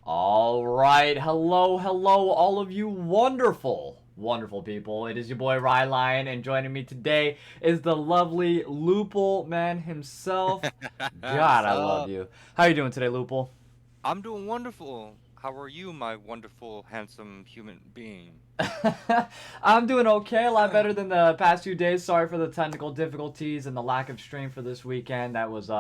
All right, hello, all of you wonderful people. It is your boy Rylionn, and joining me today is the lovely Lupul man himself. God, I love you. How are you doing today, Lupul? I'm doing wonderful. How are you, my wonderful, handsome human being? I'm doing okay, a lot better than the past few days. Sorry for the technical difficulties and the lack of stream for this weekend. That was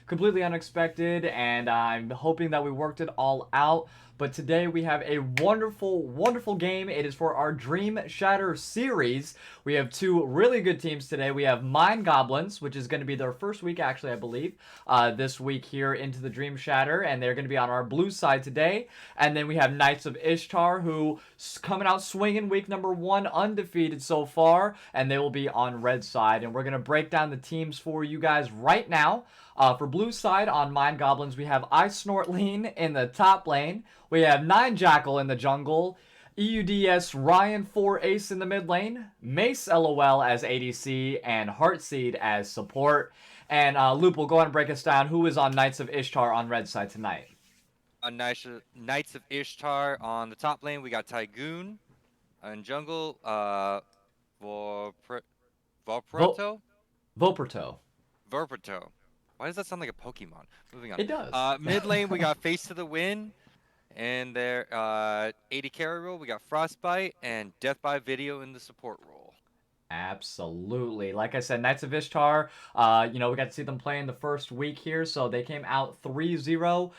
completely unexpected, and I'm hoping that we worked it all out. But today we have a wonderful, wonderful game. It is for our Dreamshatter series. We have two really good teams today. We have MindGoblins, which is going to be their first week, actually, I believe, this week here into the Dreamshatter, and they're going to be on our blue side today. And then we have Knights of Ishtar, who coming out swinging week number 1, undefeated so far, and they will be on red side. And we're going to break down the teams for you guys right now. For blue side on MindGoblins, we have I Snort Lean in the top lane. We have 9 Jackal in the jungle. EUDS Ryan 4 Ace in the mid lane, Mace LOL as ADC, and Heartseed as support. And Lupul, go ahead and break us down. Who is on Knights of Ishtar on red side tonight? On Knights of Ishtar on the top lane, we got Tygoon. In jungle, Vorpre Vo- Vorproto? Voperto. Verperto. Why does that sound like a Pokemon? Moving on. It does. Mid lane, we got Face to the Wind. And their 80 carry role, we got Frostbite and Death by Video in the support role. Absolutely. Like I said, Knights of Ishtar, we got to see them play in the first week here, so they came out 3-0.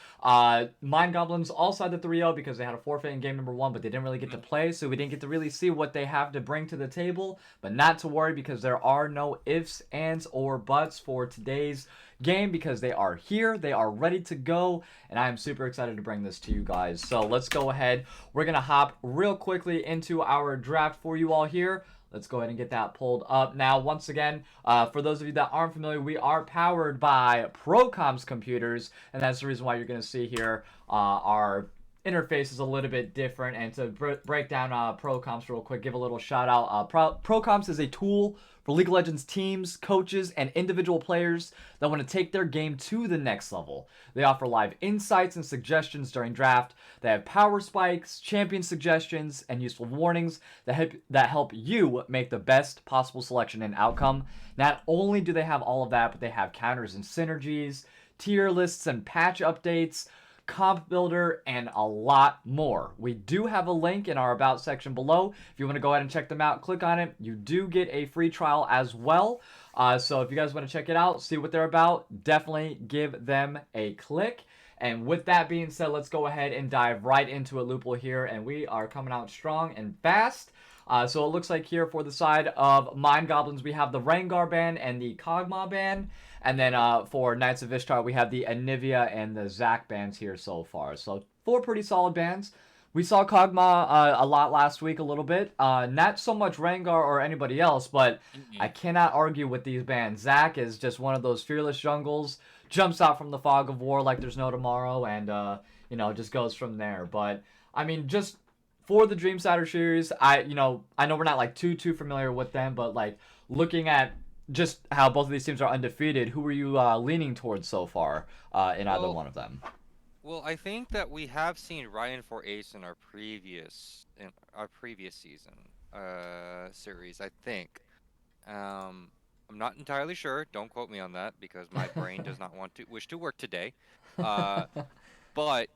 Mind Goblins also had the 3-0 because they had a forfeit in game number 1, but they didn't really get to play, so we didn't get to really see what they have to bring to the table. But not to worry because there are no ifs, ands, or buts for today's game because they are here, they are ready to go, and I am super excited to bring this to you guys. So let's go ahead. We're going to hop real quickly into our draft for you all here. Let's go ahead and get that pulled up. Now, once again, for those of you that aren't familiar, we are powered by Procom's computers, and that's the reason why you're going to see here our interface is a little bit different. And to break down Procoms real quick, give a little shout out. Procoms is a tool for League of Legends teams, coaches, and individual players that want to take their game to the next level. They offer live insights and suggestions during draft. They have power spikes, champion suggestions, and useful warnings that help you make the best possible selection and outcome. Not only do they have all of that, but they have counters and synergies, tier lists and patch updates, comp builder, and a lot more. We do have a link in our about section below. If you want to go ahead and check them out, click on it. You do get a free trial as well. So if you guys want to check it out, see what they're about, definitely give them a click. And with that being said, let's go ahead and dive right into it, Lupul here. And we are coming out strong and fast. So it looks like here for the side of MindGoblins, we have the Rengar band and the Kog'Maw band. And then for Knights of Ishtar, we have the Anivia and the Zac bands here so far. So 4 pretty solid bands. We saw Kog'Maw a lot last week, a little bit. Not so much Rengar or anybody else, but I cannot argue with these bands. Zac is just one of those fearless jungles, jumps out from the fog of war like there's no tomorrow, and just goes from there. But I mean, just for the Dreamshatter series, I know we're not like too familiar with them, but like looking at just how both of these teams are undefeated, who are you leaning towards so far in either Well, one of them? well, I think that we have seen Ryan for Ace in our previous season series, I think. I'm not entirely sure. Don't quote me on that because my brain does not wish to work today. Uh, but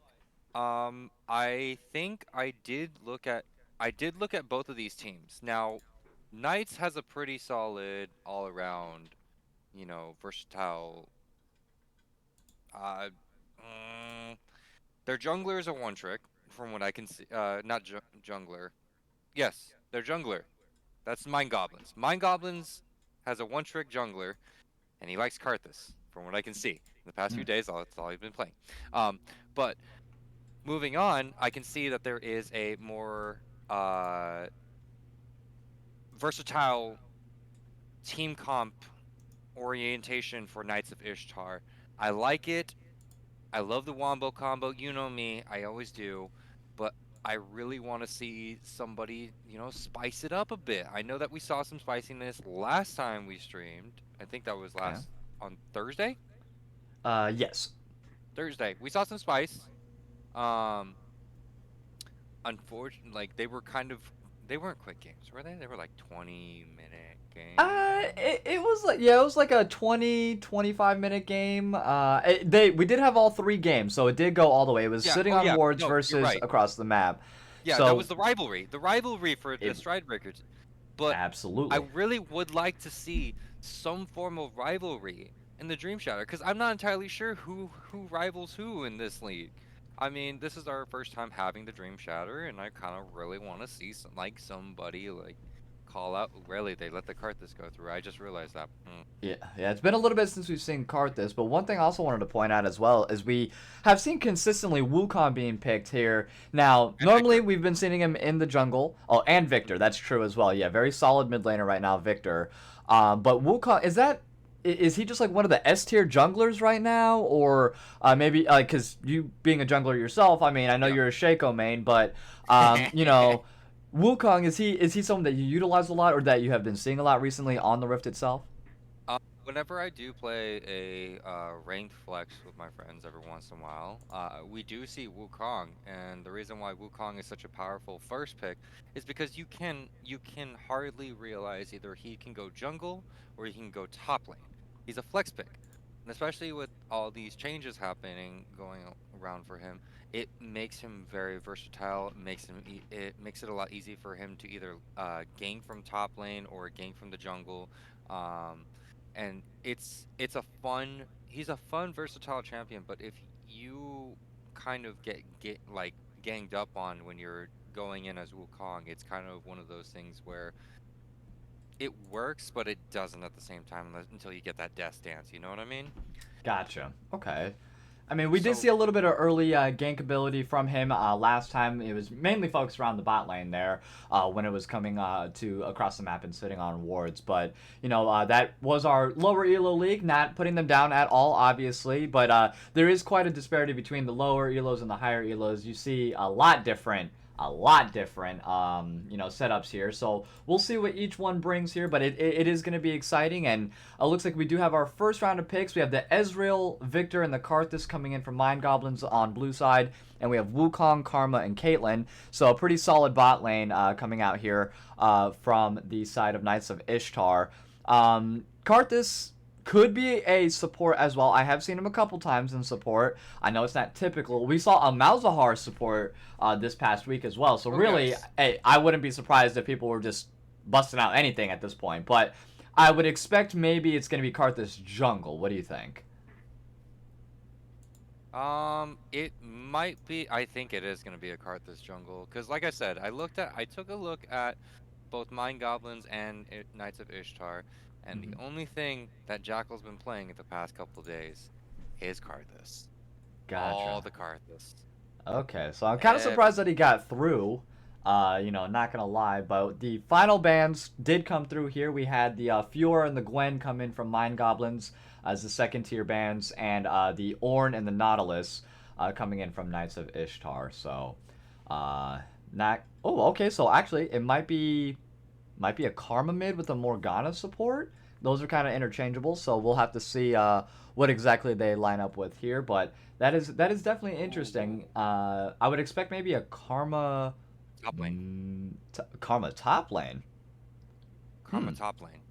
I think I did look at both of these teams. Now, Knights has a pretty solid all around, versatile. Uh, mm, their jungler is a one trick from what I can see. Not jungler. Yes, their jungler. That's Mind Goblins. Mind Goblins has a one trick jungler, and he likes Karthus, from what I can see. In the past few days, that's all he's been playing. Um, but moving on, I can see that there is a more versatile team comp orientation for Knights of Ishtar. I like it. I love the Wombo combo. You know me, I always do. But I really want to see somebody, spice it up a bit. I know that we saw some spiciness last time we streamed. I think that was Okay. last on Thursday. Yes. Thursday. We saw some spice. Um, unfortunately, like they were kind of They weren't quick games, were they? They were like 20-minute It games. was like, yeah, it was like a 20-25 minute game. We did have all three games, so it did go all the way. It was Yeah. sitting Oh on yeah. wards No, you're versus right. across the map. Yeah, that was So the rivalry for the it Stride Breakers. But I absolutely. really would like to see some form of rivalry in the Dreamshatter because I'm not entirely sure who rivals who in this league. I mean, this is our first time having the Dreamshatter, and I kind of really want to see somebody like call out. Really, they let the cart this go through. I just realized that. Yeah, it's been a little bit since we've seen Karthus, but one thing I also wanted to point out as well is we have seen consistently Wukong being picked here. Now, And normally Victor. we've been seeing him in the jungle. Oh, and Victor, that's true as well. Yeah, very solid mid laner right now, Victor. But Wukong, is he just like one of the S tier junglers right now, or maybe because you being a jungler yourself, I mean, I know Yeah. you're a Shaco main, but you know, Wukong is he someone that you utilize a lot or that you have been seeing a lot recently on the Rift itself? Whenever I do play a ranked flex with my friends every once in a while, we do see Wukong, and the reason why Wukong is such a powerful first pick is because you can hardly realize either he can go jungle or he can go top lane. He's a flex pick, and especially with all these changes happening going around for him, it makes him very versatile. It makes it a lot easier for him to either gank from top lane or gank from the jungle. Um, and it's a fun he's a fun versatile champion, but if you kind of get like ganged up on when you're going in as Wukong, it's kind of one of those things where it works but it doesn't at the same time until you get that death dance, you know what I mean? Gotcha. Okay. I mean, we did So see a little bit of early gank ability from him last time. It was mainly focused around the bot lane there when it was coming to across the map and sitting on wards. But, that was our lower ELO league, not putting them down at all, obviously. But there is quite a disparity between the lower ELOs and the higher ELOs. You see a lot different setups here, so we'll see what each one brings here, but it is going to be exciting. And looks like we do have our first round of picks. We have the Ezreal, Victor, and the Karthus coming in from MindGoblins on blue side, and we have Wukong, Karma, and Caitlyn, so a pretty solid bot lane coming out here from the side of Knights of Ishtar. Karthus could be a support as well. I have seen him a couple times in support. I know it's not typical. We saw a Malzahar support this past week as well. So oh really, yes. hey, I wouldn't be surprised if people were just busting out anything at this point. But I would expect maybe it's going to be Karthus jungle. What do you think? It might be. I think it is gonna be a Karthus jungle, because like I said, I took a look at both Mind Goblins and Knights of Ishtar, and the Mhm. only thing that Jackal's been playing the past couple days is Karthus. All Gotcha. the Karthus. Okay, so I'm kind of surprised Every that he got through. Not gonna lie, but the final bans did come through here. We had the Fiora and the Gwen come in from Mind Goblins as the second tier bans, and the Ornn and the Nautilus coming in from Knights of Ishtar. So, not. Oh, okay. So actually, it might be a Karma mid with a Morgana support. Those are kind of interchangeable, so we'll have to see what exactly they line up with here. But that is definitely interesting. Ooh, I would expect maybe a Karma, top lane. Karma top lane. Karma Hmm, top lane.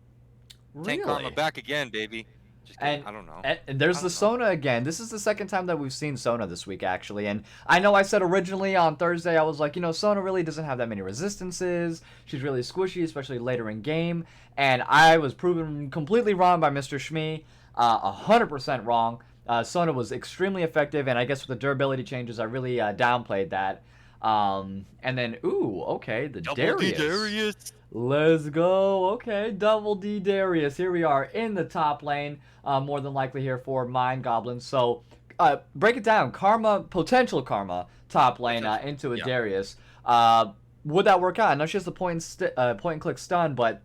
Tank Karma really? back again, baby. Just kidding. And, I don't know. and there's I the don't know. Sona again. This is the second time that we've seen Sona this week, actually. And I know I said originally on Thursday, I was like, Sona really doesn't have that many resistances. She's really squishy, especially later in game. And I was proven completely wrong by Mr. Shmee. 100% wrong. Sona was extremely effective, and I guess with the durability changes, I really downplayed that. And then, ooh, okay, the Double D Darius. Darius. Let's go. Okay, double D Darius. Here we are in the top lane, more than likely here for Mind Goblins. So, break it down. Karma, potential Karma, top lane Potential. into a Yeah. Darius. Would that work out? I know she has the point and click stun, but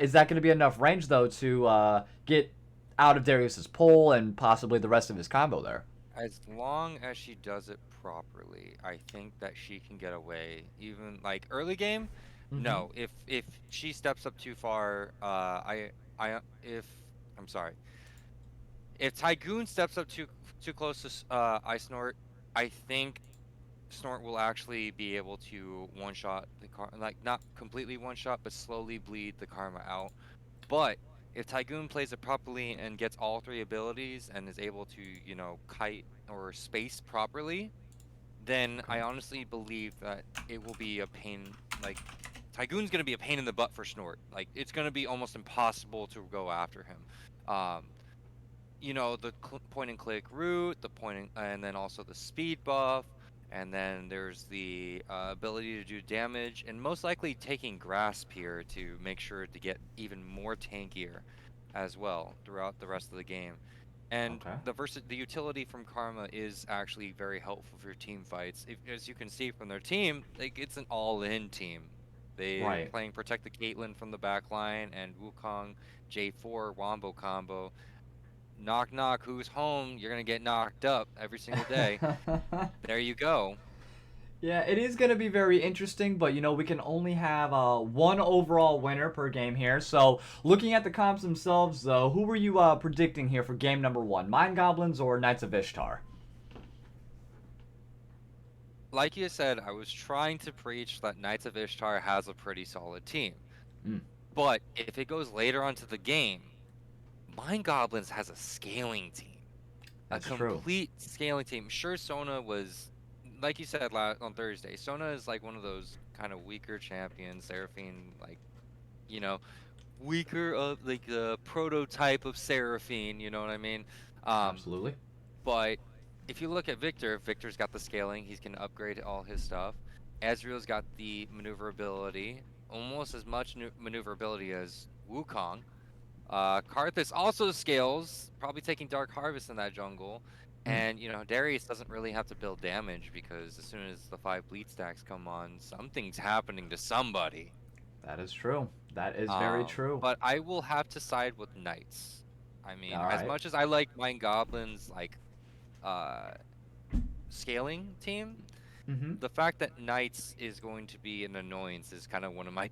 is that going to be enough range though to get out of Darius's pull and possibly the rest of his combo there? As long as she does it properly, I think that she can get away. Even like early game, Mm-hmm. no. If she steps up too far, I if I'm sorry, if Tygoon steps up too close to Ice Snort, I think Snort will actually be able to one-shot the like not completely one-shot, but slowly bleed the Karma out. But if Tygoon plays it properly and gets all three abilities and is able to, kite or space properly, then Okay. I honestly believe that it will be a pain. Like, Tygoon's going to be a pain in the butt for Snort. Like, it's going to be almost impossible to go after him. Um, the point and click route, and then also the speed buff, and then there's the ability to do damage, and most likely taking grasp here to make sure to get even more tankier as well throughout the rest of the game. And Okay. the utility from Karma is actually very helpful for team fights. As you can see from their team, like it's an all-in team. They're Right. playing Protect the Caitlyn from the back line and Wukong J4 Wombo combo. Knock knock, who's home? You're gonna get knocked up every single day. There you go. Yeah, it is going to be very interesting, but we can only have one overall winner per game here. So, looking at the comps themselves, though, who were you predicting here for game number one? Mind Goblins or Knights of Ishtar? Like you said, I was trying to preach that Knights of Ishtar has a pretty solid team. Mm, But if it goes later onto the game, Mind Goblins has a scaling team. A that's true. complete scaling team. Sure, Sona was, like you said on Thursday, Sona is like one of those kind of weaker champions. Seraphine, like, you know, weaker of like the prototype of Seraphine, you know what I mean? Um, Absolutely. but if you look at Victor, Victor's got the scaling, he's gonna upgrade all his stuff. Ezreal's got the maneuverability, almost as much maneuverability as Wukong. Karthus also scales, probably taking Dark Harvest in that jungle. Mm, And, Darius doesn't really have to build damage because as soon as the 5 bleed stacks come on, something's happening to somebody. that is true. That is very true. But I will have to side with Knights. I mean, All as right. much as I like Mind Goblins, like, uh, scaling team, Mm-hmm. the fact that Knights is going to be an annoyance is kind of one of my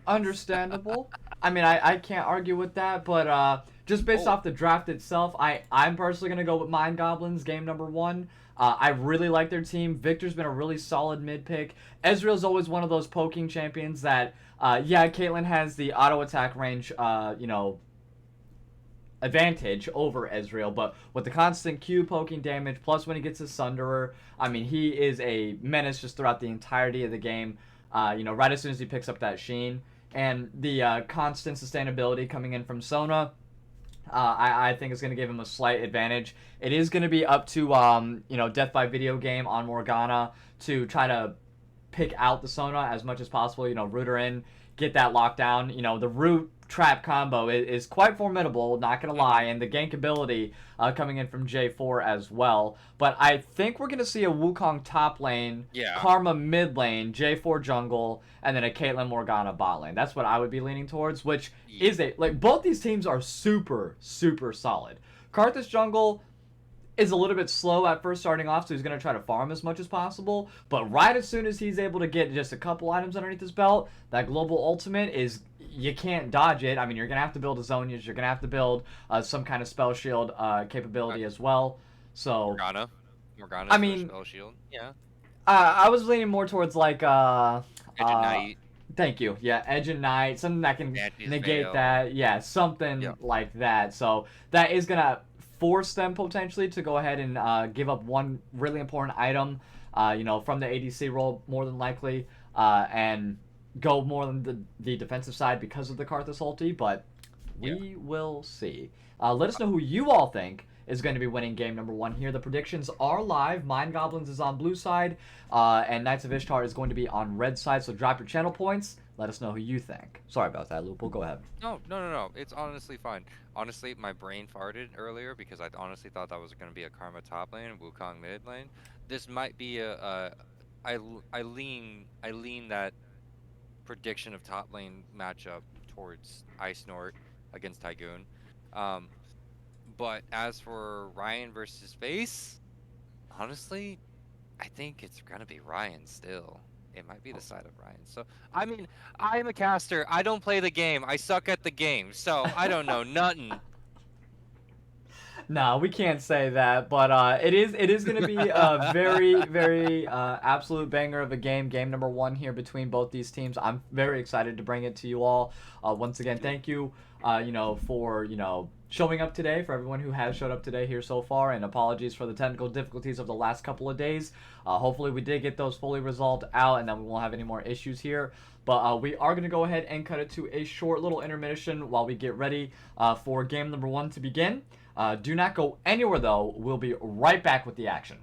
Understandable. I mean, I can't argue with that, but just based Oh, off the draft itself, I'm personally gonna go with Mind Goblins game number one. I really like their team. Victor's been a really solid mid pick. Ezreal's always one of those poking champions that, yeah, Caitlyn has the auto attack range, advantage over Ezreal, but with the constant Q poking damage, plus when he gets his Sunderer, I mean, he is a menace just throughout the entirety of the game. Right as soon as he picks up that Sheen. And the constant sustainability coming in from Sona, I think is going to give him a slight advantage. It is going to be up to, Death by Video Game on Morgana to try to pick out the Sona as much as possible. Root her in, get that lockdown. The root trap combo is quite formidable, not gonna lie, mhm. and the gank ability coming in from J4 as well. But I think we're gonna see a Wukong top lane, Yeah. Karma mid lane, J4 jungle, and then a Caitlyn Morgana bot lane. That's what I would be leaning towards, which Yeah. is both these teams are super, super solid. Karthus jungle is a little bit slow at first starting off, so he's going to try to farm as much as possible. But right as soon as he's able to get just a couple items underneath his belt, that global ultimate is you can't dodge it. I mean, you're going to have to build a Zonias, you're going to have to build some kind of spell shield Uh, capability as well. So, Morgana. I Morgana's for mean, spell shield. Yeah. I was leaning more towards Edge of Night. thank you. Yeah, Edge and Night, something that can Banshee's negate Veil. that. Yeah, Yeah. something like that. So that is gonna force them potentially to go ahead and give up one really important item, from the ADC role more than likely, and go more than the defensive side because of the Karthus ulti. But Yeah. we will see. Let us know who you all think is going to be winning game number one here. The predictions are live. Mind Goblins is on blue side, and Knights of Ishtar is going to be on red side. So drop your channel points. Let us know who you think. Sorry about that, Lupul. Go ahead. No, no, no, no. It's honestly fine. Honestly, my brain farted earlier because I honestly thought that was going to be a Karma top lane, Wukong mid lane. This might be I lean that prediction of top lane matchup towards Ice Snort against Tygoon. Um, but as for Ryan versus Face, honestly, I think it's gonna be Ryan still. It might be the side of Ryan. So I mean, I'm a caster. I don't play the game. I suck at the game. So I don't know nothing. No, we can't say that, but it is going to be a very absolute banger of a game number 1 here between both these teams. I'm very excited to bring it to you all. Once again, thank you, for showing up today, for everyone who has showed up today here so far, and apologies for the technical difficulties of the last couple of days. Hopefully we did get those fully resolved out, and then we won't have any more issues here. But we are going to go ahead and cut it to a short little intermission while we get ready for game number 1 to begin. Do not go anywhere, though. We'll be right back with the action.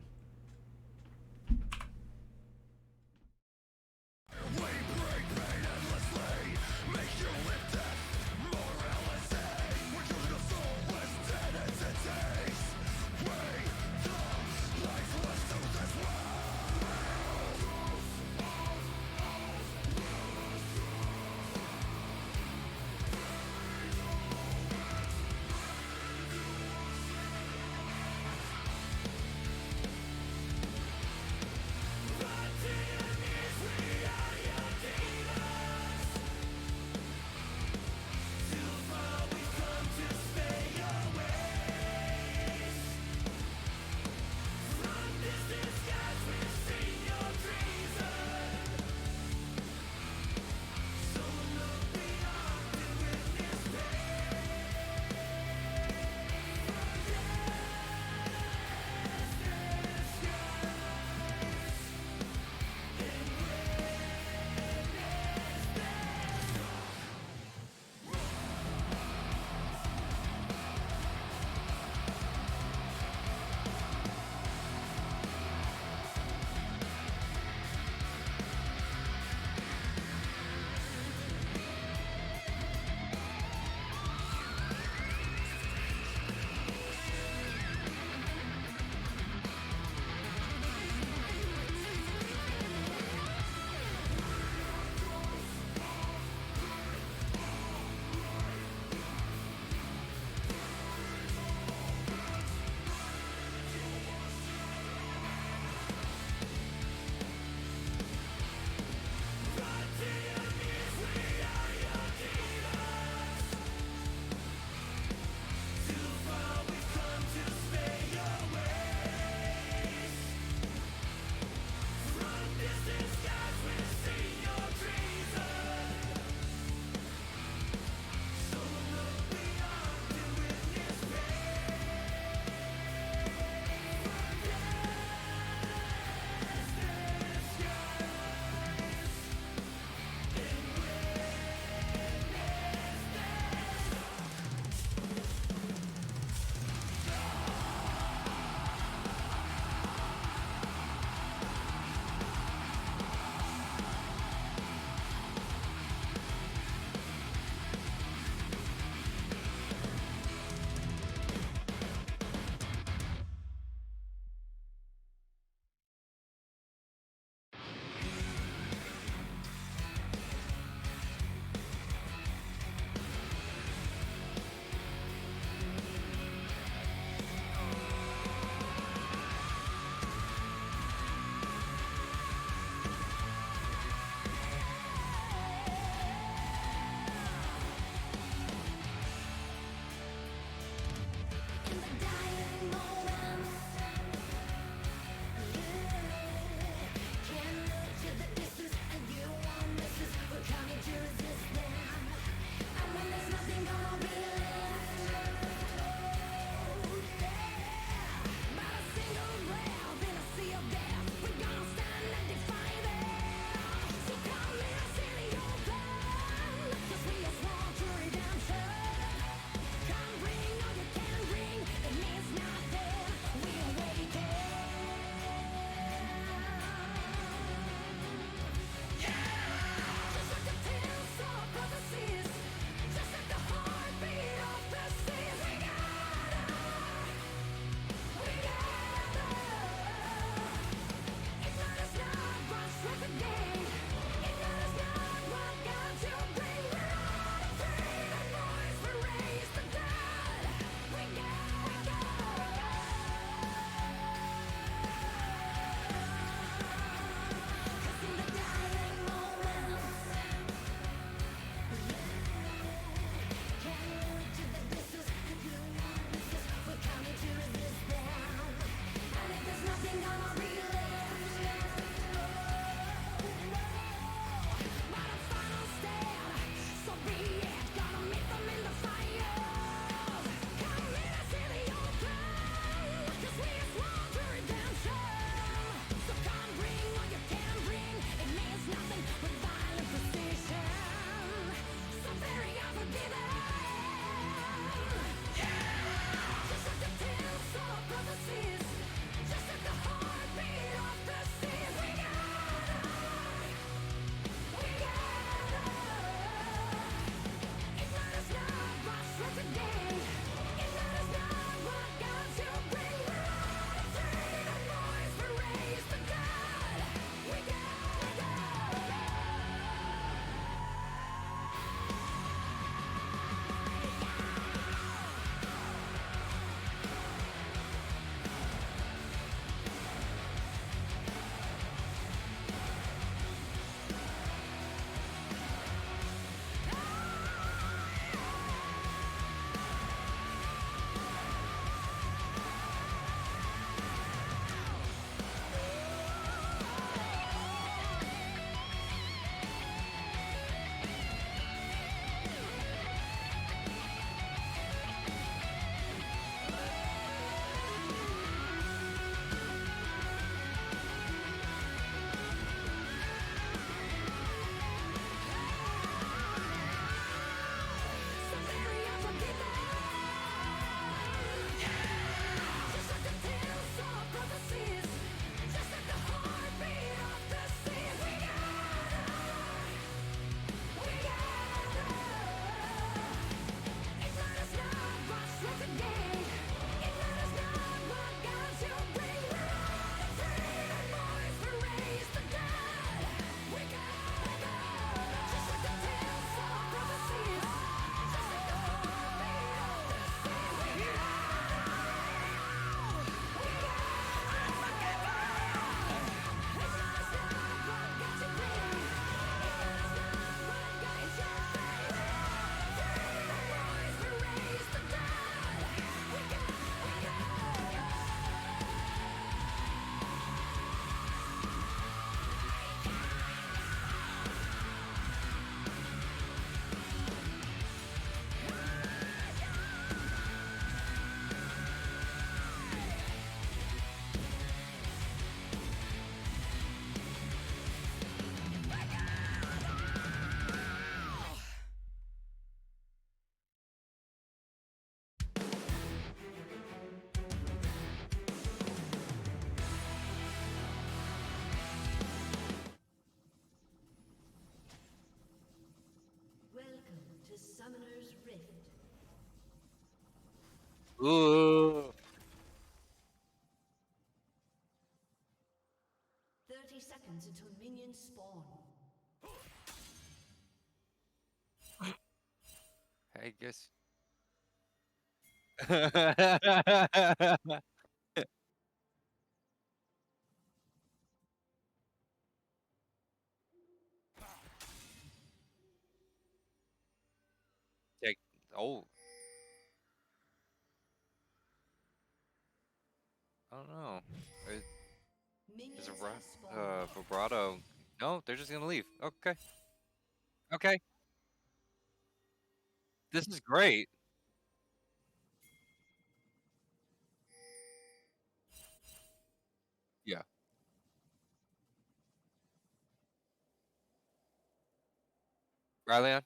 Ooh. 30 seconds until minions spawn. I guess. Take. Oh, I don't know. Is Minions a have spawned. vibrato? No, they're just gonna leave. Okay. Okay. This is great. Yeah. Rylionn,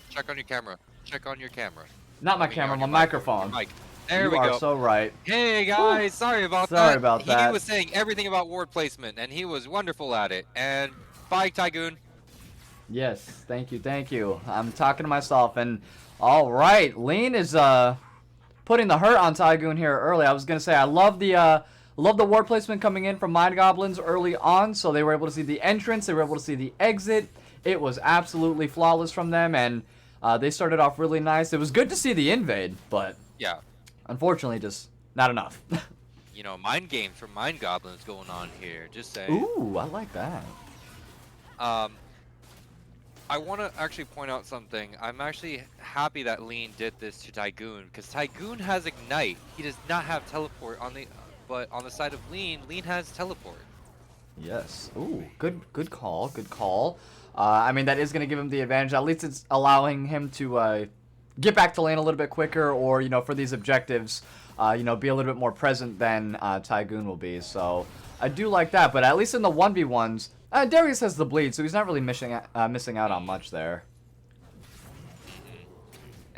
check on your camera. Check on your camera. Not my I mean, camera, on my your mic. Your microphone. mic. There You we are go. so right. Hey Whew. guys, sorry about Sorry that. about He that. was saying everything about ward placement, and he was wonderful at it. And bye, Tygoon. Yes, thank you, thank you. I'm talking to myself, and all right, Lean is putting the hurt on Tygoon here early. I was gonna say I love the ward placement coming in from MindGoblins early on, so they were able to see the entrance, they were able to see the exit. It was absolutely flawless from them, and they started off really nice. It was good to see the invade, but Yeah. unfortunately, just not enough. You know, mind games from Mind Goblins going on here. Just saying. Ooh, I like that. I want to actually point out something. I'm actually happy that Lean did this to Tygoon because Tygoon has Ignite. He does not have Teleport on the, but on the side of Lean, Lean has Teleport. Yes. Ooh, good call, good call. I mean, that is going to give him the advantage. At least it's allowing him to get back to lane a little bit quicker, or, you know, for these objectives, you know, be a little bit more present than Tygoon will be. So I do like that, but at least in the 1v1s, Darius has the bleed, so he's not really missing out on much there.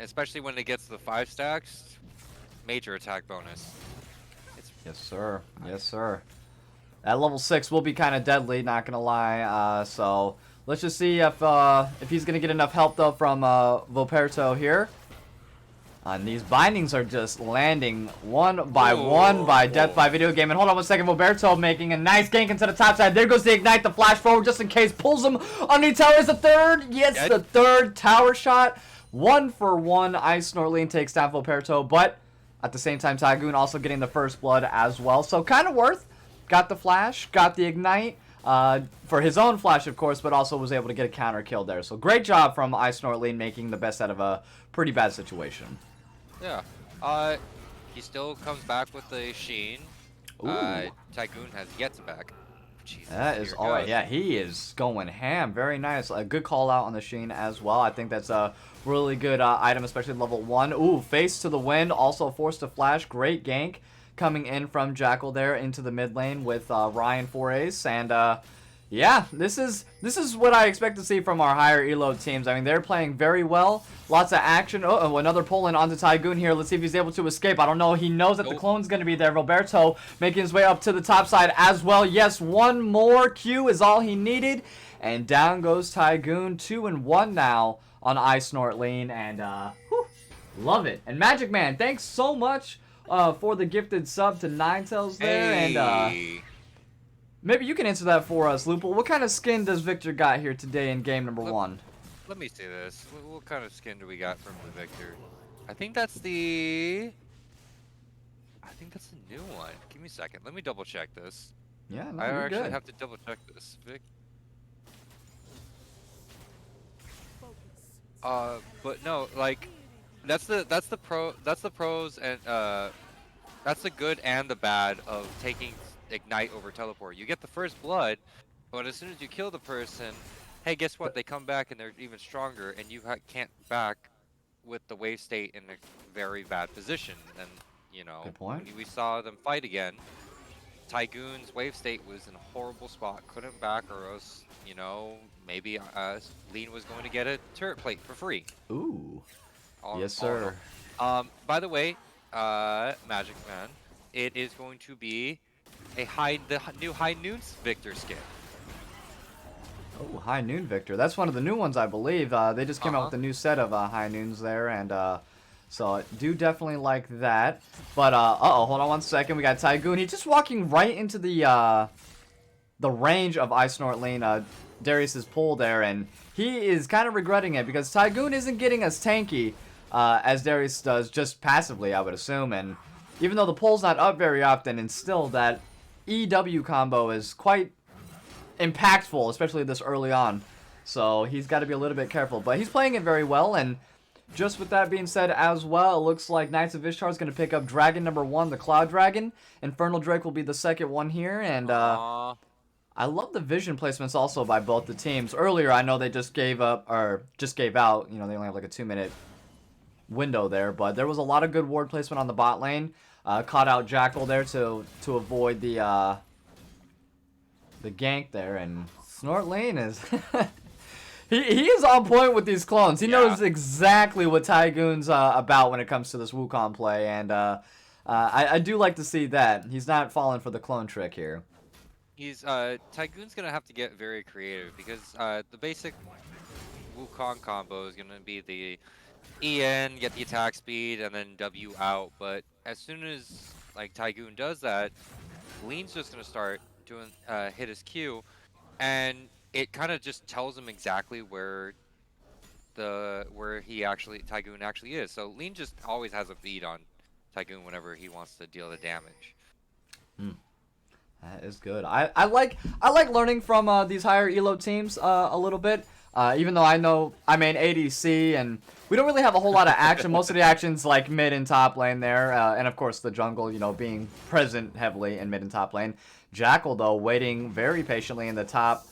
Especially when it gets to the 5 stacks, major attack bonus. Yes, sir. Yes, sir. At level 6 will be kind of deadly, not gonna lie. So let's just see if he's gonna get enough help though from Voperto here. And these bindings are just landing one by one by Death by Video Game. And hold on 1 second, Voperto making a nice gank into the top side. There goes the Ignite, the flash forward just in case. Pulls him underneath tower. Is the third? Yes, Dead. the third tower shot. 1 for 1. Ice Snortling takes down Voperto, but at the same time, Tygoon also getting the first blood as well. So kind of worth. Got the flash, got the Ignite. For his own flash, of course, but also was able to get a counter kill there. So great job from Ice Snortling making the best out of a pretty bad situation. Yeah. He still comes back with the Sheen. Ooh. Tygoon has yet to back. Jesus, That is here it all right. goes. Yeah, he is going ham. Very nice. A good call out on the Sheen as well. I think that's a really good item, especially level 1. Ooh, face to the wind. Also forced to flash. Great gank coming in from Jackal there into the mid lane with Ryan for ace. And yeah, this is what I expect to see from our higher elo teams. I mean, they're playing very well. Lots of action. Oh, another pull-in onto Tygoon here. Let's see if he's able to escape. I don't know. He knows that the clone's going to be there. Roberto making his way up to the top side as well. Yes, one more Q is all he needed. And down goes Tygoon. 2-1 now on Ice Snortling. And, whew, love it. And Magic Man, thanks so much for the gifted sub to Ninetales there. Hey. And, maybe you can answer that for us, Lupul. What kind of skin does Victor got here today in game number 1? Let me see this. What kind of skin do we got from the Victor? I think that's the new one. Give me a second. Let me double check this. Yeah, no, I you're actually good. have to double check this. But no, like that's the pros and that's the good and the bad of taking Ignite over Teleport. You get the first blood, but as soon as you kill the person, hey, guess what? They come back and they're even stronger, and you can't back with the wave state in a very bad position. And you know, Good point. when we saw them fight again, Tygoon's wave state was in a horrible spot. Couldn't back, or else, you know, maybe Lean was going to get a turret plate for free. Ooh. All- Yes, all in sir. all. By the way, Magic Man, it is going to be the new High Noons Victor skin. Oh, High Noon Victor. That's one of the new ones, I believe. They just came out with a new set of High Noons there, and So I do definitely like that. But uh-oh, hold on one second. We got Tygoon. He's just walking right into the range of Lane, Darius's pull there, and he is kind of regretting it because Tygoon isn't getting as tanky as Darius does, just passively, I would assume. And even though the pull's not up very often, and still that EW combo is quite impactful, especially this early on. So he's got to be a little bit careful. But he's playing it very well, and just with that being said as well, it looks like Knights of Ishtar is going to pick up Dragon number 1, the Cloud Dragon. Infernal Drake will be the second one here, and I love the vision placements also by both the teams. Earlier, I know they just gave up, or just gave out, you know, they only have like a 2-minute window there, but there was a lot of good ward placement on the bot lane. Caught out Jackal there to avoid the gank there, and Snort Lane is he is on point with these clones. He knows exactly what Tygoon's about when it comes to this Wukong play, and I do like to see that. He's not falling for the clone trick here. He's Tygoon's gonna have to get very creative because the basic Wukong combo is gonna be the EN, get the attack speed, and then W out. But as soon as like Tygoon does that, Lean's just gonna start doing hit his Q, and it kind of just tells him exactly where Tygoon actually is. So Lean just always has a beat on Tygoon whenever he wants to deal the damage. That is good. I like learning from these higher elo teams a little bit. Even though I know I'm in ADC and we don't really have a whole lot of action. Most of the action's like mid and top lane there, and of course the jungle, you know, being present heavily in mid and top lane. Jackal though waiting very patiently in the top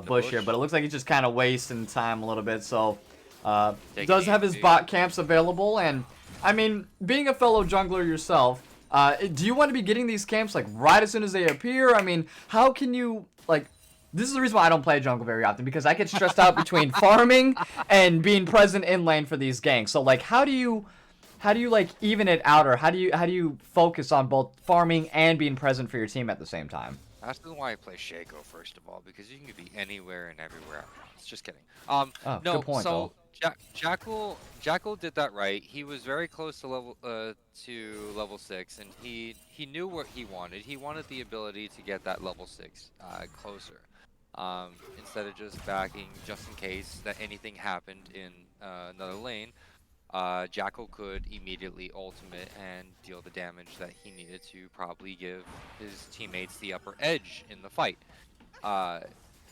bush here, but it looks like he's just kind of wasting time a little bit. So does have his bot camps available, and I mean, being a fellow jungler yourself. Do you want to be getting these camps like right as soon as they appear? I mean, how can you like? This is the reason why I don't play jungle very often, because I get stressed out between farming and being present in lane for these ganks. So like, how do you like even it out, or how do you focus on both farming and being present for your team at the same time? That's why I play Shaco first of all, because you can be anywhere and everywhere. Just kidding. Oh, no, good point, so Jackal did that right. He was very close to level 6, and he knew what he wanted. He wanted the ability to get that level 6 closer, instead of just backing just in case that anything happened in another lane. Jackal could immediately ultimate and deal the damage that he needed to probably give his teammates the upper edge in the fight.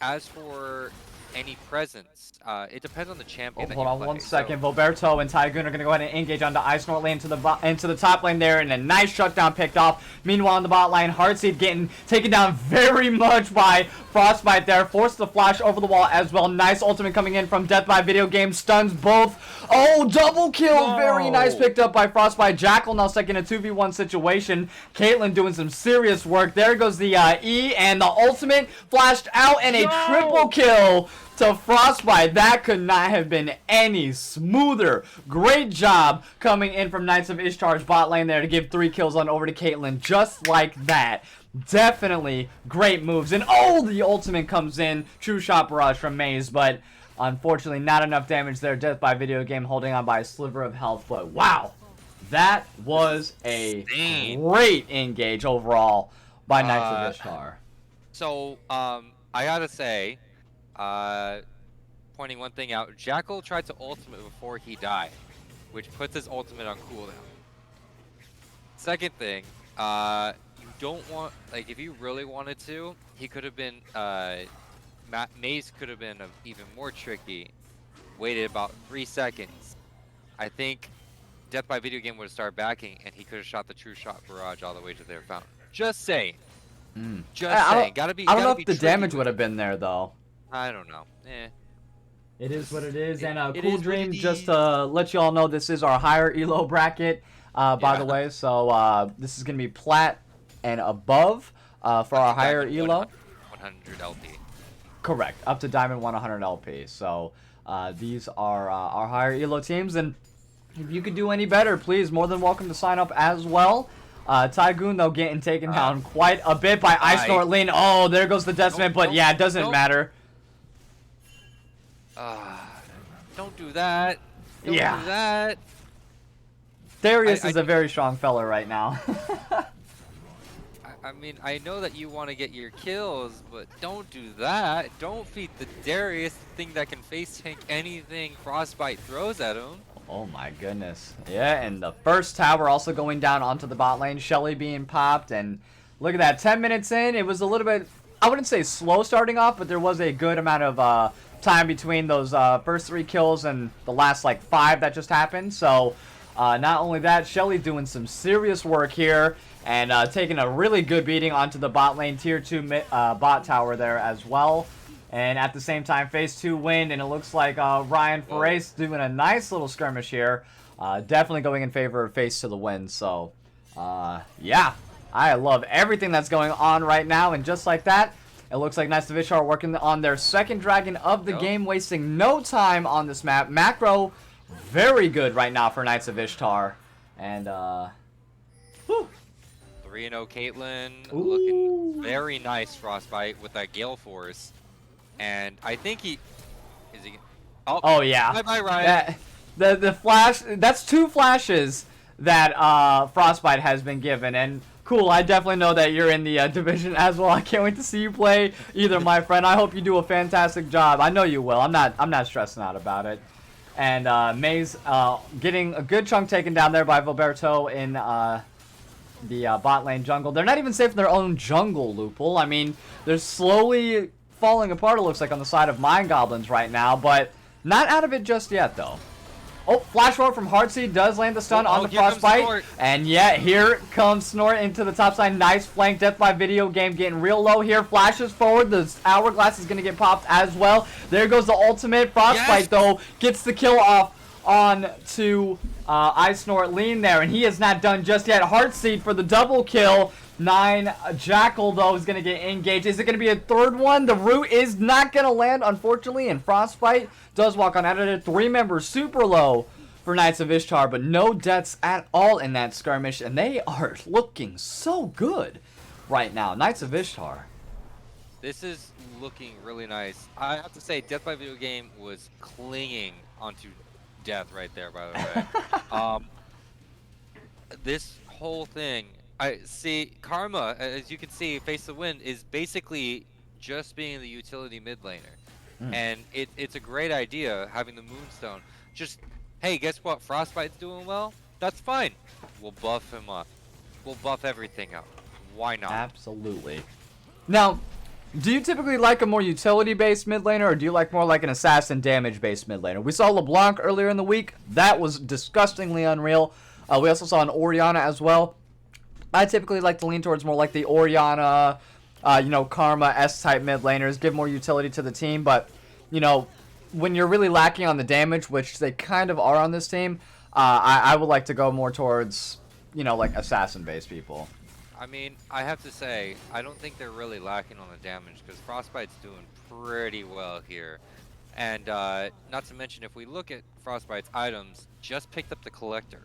As for any presence, it depends on the champion. Hold on one second. Voberto and Tygoon are going to go ahead and engage onto Snort Lane into the top lane there, and a nice shutdown picked off. Meanwhile, on the bot lane, Heartseed getting taken down very much by Frostbite there. Forced the flash over the wall as well. Nice ultimate coming in from Death by Video Game. Stuns both. Oh, double kill. No. Very nice picked up by Frostbite. Jackal now stuck in a 2v1 situation. Caitlyn doing some serious work. There goes the E, and the ultimate flashed out, and a triple kill to Frostbite. That could not have been any smoother. Great job coming in from Knights of Ishtar's bot lane there to give 3 kills on over to Caitlyn just like that. Definitely great moves. And oh, the ultimate comes in. True shot barrage from Maze, but unfortunately not enough damage there. Death by Video Game holding on by a sliver of health. But wow, that was a great engage overall by Knights of Ishtar. So, I gotta say, pointing one thing out, Jackal tried to ultimate before he died, which puts his ultimate on cooldown. Second thing, you don't want, like, if you really wanted to, he could have been, Maze could have been even more tricky. Waited about 3 seconds. I think Death by Video Game would have started backing, and he could have shot the true shot barrage all the way to their fountain. Just saying. Just saying. I don't know if the damage would have been there though. I don't know. It is what it is. And Cool Dream, just to let you all know, this is our higher elo bracket, by the way. So this is gonna be plat and above for our higher elo. 100 LP. Correct, up to Diamond 100 LP. So these are our higher elo teams, and if you could do any better, please, more than welcome to sign up as well. Tygoon, though, getting taken down quite a bit by Snort Lane. Oh, there goes the Decimate, but yeah, it doesn't matter. Don't do that. Don't do that. Darius is a very strong fella right now. I mean, I know that you want to get your kills, but don't do that. Don't feed the Darius the thing that can face tank anything Frostbite throws at him. Oh my goodness. Yeah, and the first tower also going down onto the bot lane. Shelly being popped, and look at that. 10 minutes in, it was a little bit, I wouldn't say slow starting off, but there was a good amount of time between those first 3 kills and the last like 5 that just happened. So not only that, Shelly doing some serious work here and taking a really good beating onto the bot lane tier 2 bot tower there as well. And at the same time, phase 2 win, and it looks like Ryan for Ace doing a nice little skirmish here. Definitely going in favor of phase 2 the win. So yeah, I love everything that's going on right now. And just like that, it looks like Knights of Ishtar working on their second dragon of the game, wasting no time on this map. Macro, very good right now for Knights of Ishtar. And, whew. 3-0 Caitlyn, looking very nice Frostbite with that Gale Force. And I think he... Is he... Oh yeah. Bye-bye, Ryan. The flash, that's 2 flashes that Frostbite has been given. And cool, I definitely know that you're in the division as well. I can't wait to see you play either, my friend. I hope you do a fantastic job. I know you will. I'm not stressing out about it. And Maze getting a good chunk taken down there by Vilberto in the bot lane jungle. They're not even safe in their own jungle, Lupul. I mean, they're slowly falling apart, it looks like, on the side of MindGoblins right now, but not out of it just yet, though. Oh, flash forward from Heartseed does land the stun on the Frostbite. And yet, here comes Snort into the top side. Nice flank. Death by Video Game getting real low here. Flashes forward. The Hourglass is going to get popped as well. There goes the ultimate. Frostbite, though, gets the kill off on to Ice Snort Lean there. And he is not done just yet. Heartseed for the double kill. 9 Jackal, though, is going to get engaged. Is it going to be a third one? The root is not going to land, unfortunately, and Frostbite does walk on out of it. 3 members super low for Knights of Ishtar, but no deaths at all in that skirmish, and they are looking so good right now. Knights of Ishtar. This is looking really nice. I have to say, Death by Video Game was clinging onto death right there, by the way. This whole thing... I see Karma, as you can see, Face the Wind is basically just being the utility mid laner. And it's a great idea having the Moonstone. Just, hey, guess what? Frostbite's doing well? That's fine. We'll buff him up. We'll buff everything up. Why not? Absolutely. Now, do you typically like a more utility-based mid laner, or do you like more like an assassin damage-based mid laner? We saw LeBlanc earlier in the week. That was disgustingly unreal. We also saw an Orianna as well. I typically like to lean towards more like the Orianna, Karma, S-type mid laners, give more utility to the team. But, when you're really lacking on the damage, which they kind of are on this team, I would like to go more towards, like assassin-based people. I mean, I have to say, I don't think they're really lacking on the damage because Frostbite's doing pretty well here. And not to mention, if we look at Frostbite's items, just picked up the Collector.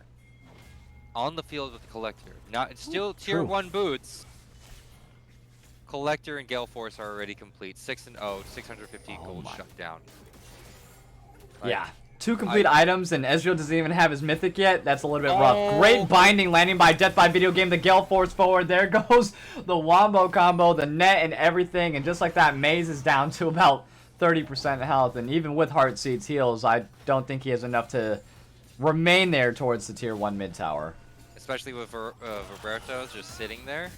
On the field with the Collector. Not still tier 1 boots. Collector and Gale Force are already complete. 6-0, 650 gold shut down. Like, yeah. 2 complete items, and Ezreal doesn't even have his Mythic yet. That's a little bit rough. Great binding landing by Death by Video Game. The Gale Force forward. There goes the Wombo combo, the net and everything. And just like that, Maze is down to about 30% health. And even with Heartseed's heals, I don't think he has enough to remain there towards the tier 1 mid tower. Especially with Roberto just sitting there.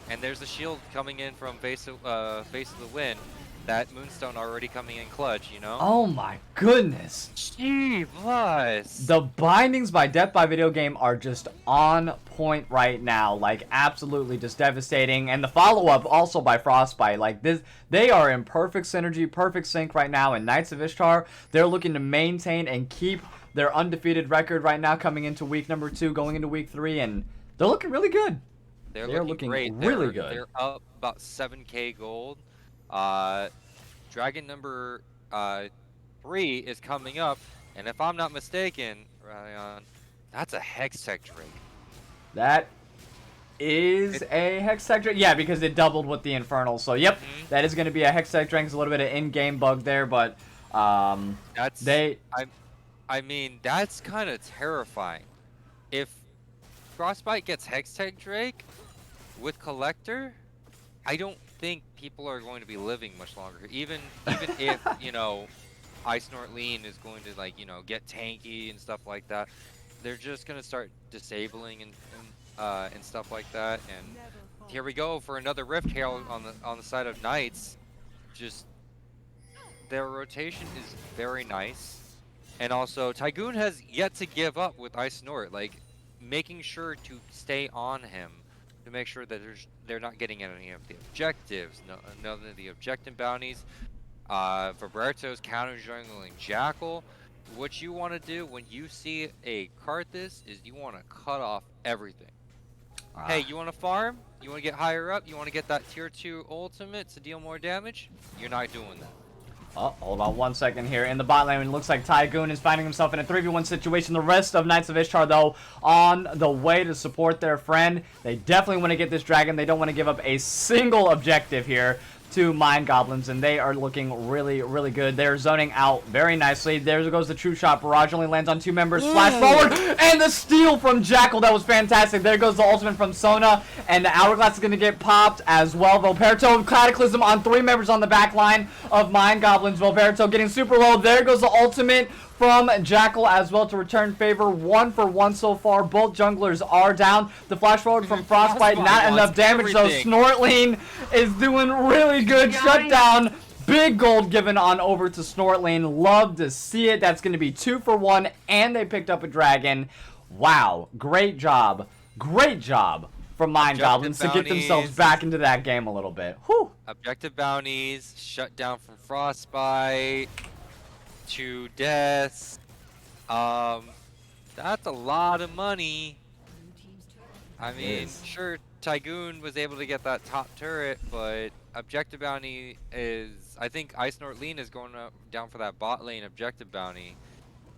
And there's a shield coming in from Face of the Wind. That Moonstone already coming in clutch, Oh my goodness. Gee, plus. The bindings by Death by Video Game are just on point right now. Like, absolutely just devastating. And the follow-up also by Frostbite. Like, they are in perfect synergy, perfect sync right now. And Knights of Ishtar, they're looking to maintain and keep their undefeated record right now coming into week number 2, going into week 3. And they're looking really good. They're looking great. Really good. They're up about 7k gold. Dragon number 3 is coming up, and if I'm not mistaken, Rylionn, that's a Hextech Drake. That is a Hextech Drake. Yeah, because it doubled with the Infernal. So, yep, that is going to be a Hextech Drake. It's a little bit of in-game bug there, but I mean, that's kind of terrifying. If Frostbite gets Hextech Drake with Collector, I don't think people are going to be living much longer. Even if, you know, Ice Lean is going to, like, you know, get tanky and stuff like that, they're just gonna start disabling and stuff like that. And here we go for another Rift Hail on the side of Knights. Just their rotation is very nice. And also, Tygoon has yet to give up with Ice Snort, like making sure to stay on him to make sure that they're not getting any of the objectives, none of the objective bounties. Vibrato's counter jungling Jackal. What you want to do when you see a Karthus is you want to cut off everything. Hey, you want to farm? You want to get higher up? You want to get that tier 2 ultimate to deal more damage? You're not doing that. Oh, hold on 1 second here. In the bot lane, it looks like Tygoon is finding himself in a 3v1 situation. The rest of Knights of Ishtar, though, on the way to support their friend. They definitely want to get this dragon. They don't want to give up a single objective here to MindGoblins, and they are looking really, really good. They're zoning out very nicely. There goes the true shot. Barrage only lands on 2 members. Flash forward, and the steal from Jackal. That was fantastic. There goes the ultimate from Sona, and the Hourglass is going to get popped as well. Volperto Cataclysm on 3 members on the back line of MindGoblins. Volperto getting super low. There goes the ultimate from Jackal as well to return favor. 1 for 1 so far. Both junglers are down. The flash forward from Frostbite, not enough damage though. Snortling is doing really good. Shutdown. Big gold given on over to Snortling. Love to see it. That's going to be 2 for 1, and they picked up a dragon. Wow. Great job. Great job from MindGoblins to get themselves back into that game a little bit. Whew. Objective bounties, shut down from Frostbite. 2 deaths. That's a lot of money. I mean, sure, Tygoon was able to get that top turret, but objective bounty is, I think Ice Lean is going down for that bot lane objective bounty,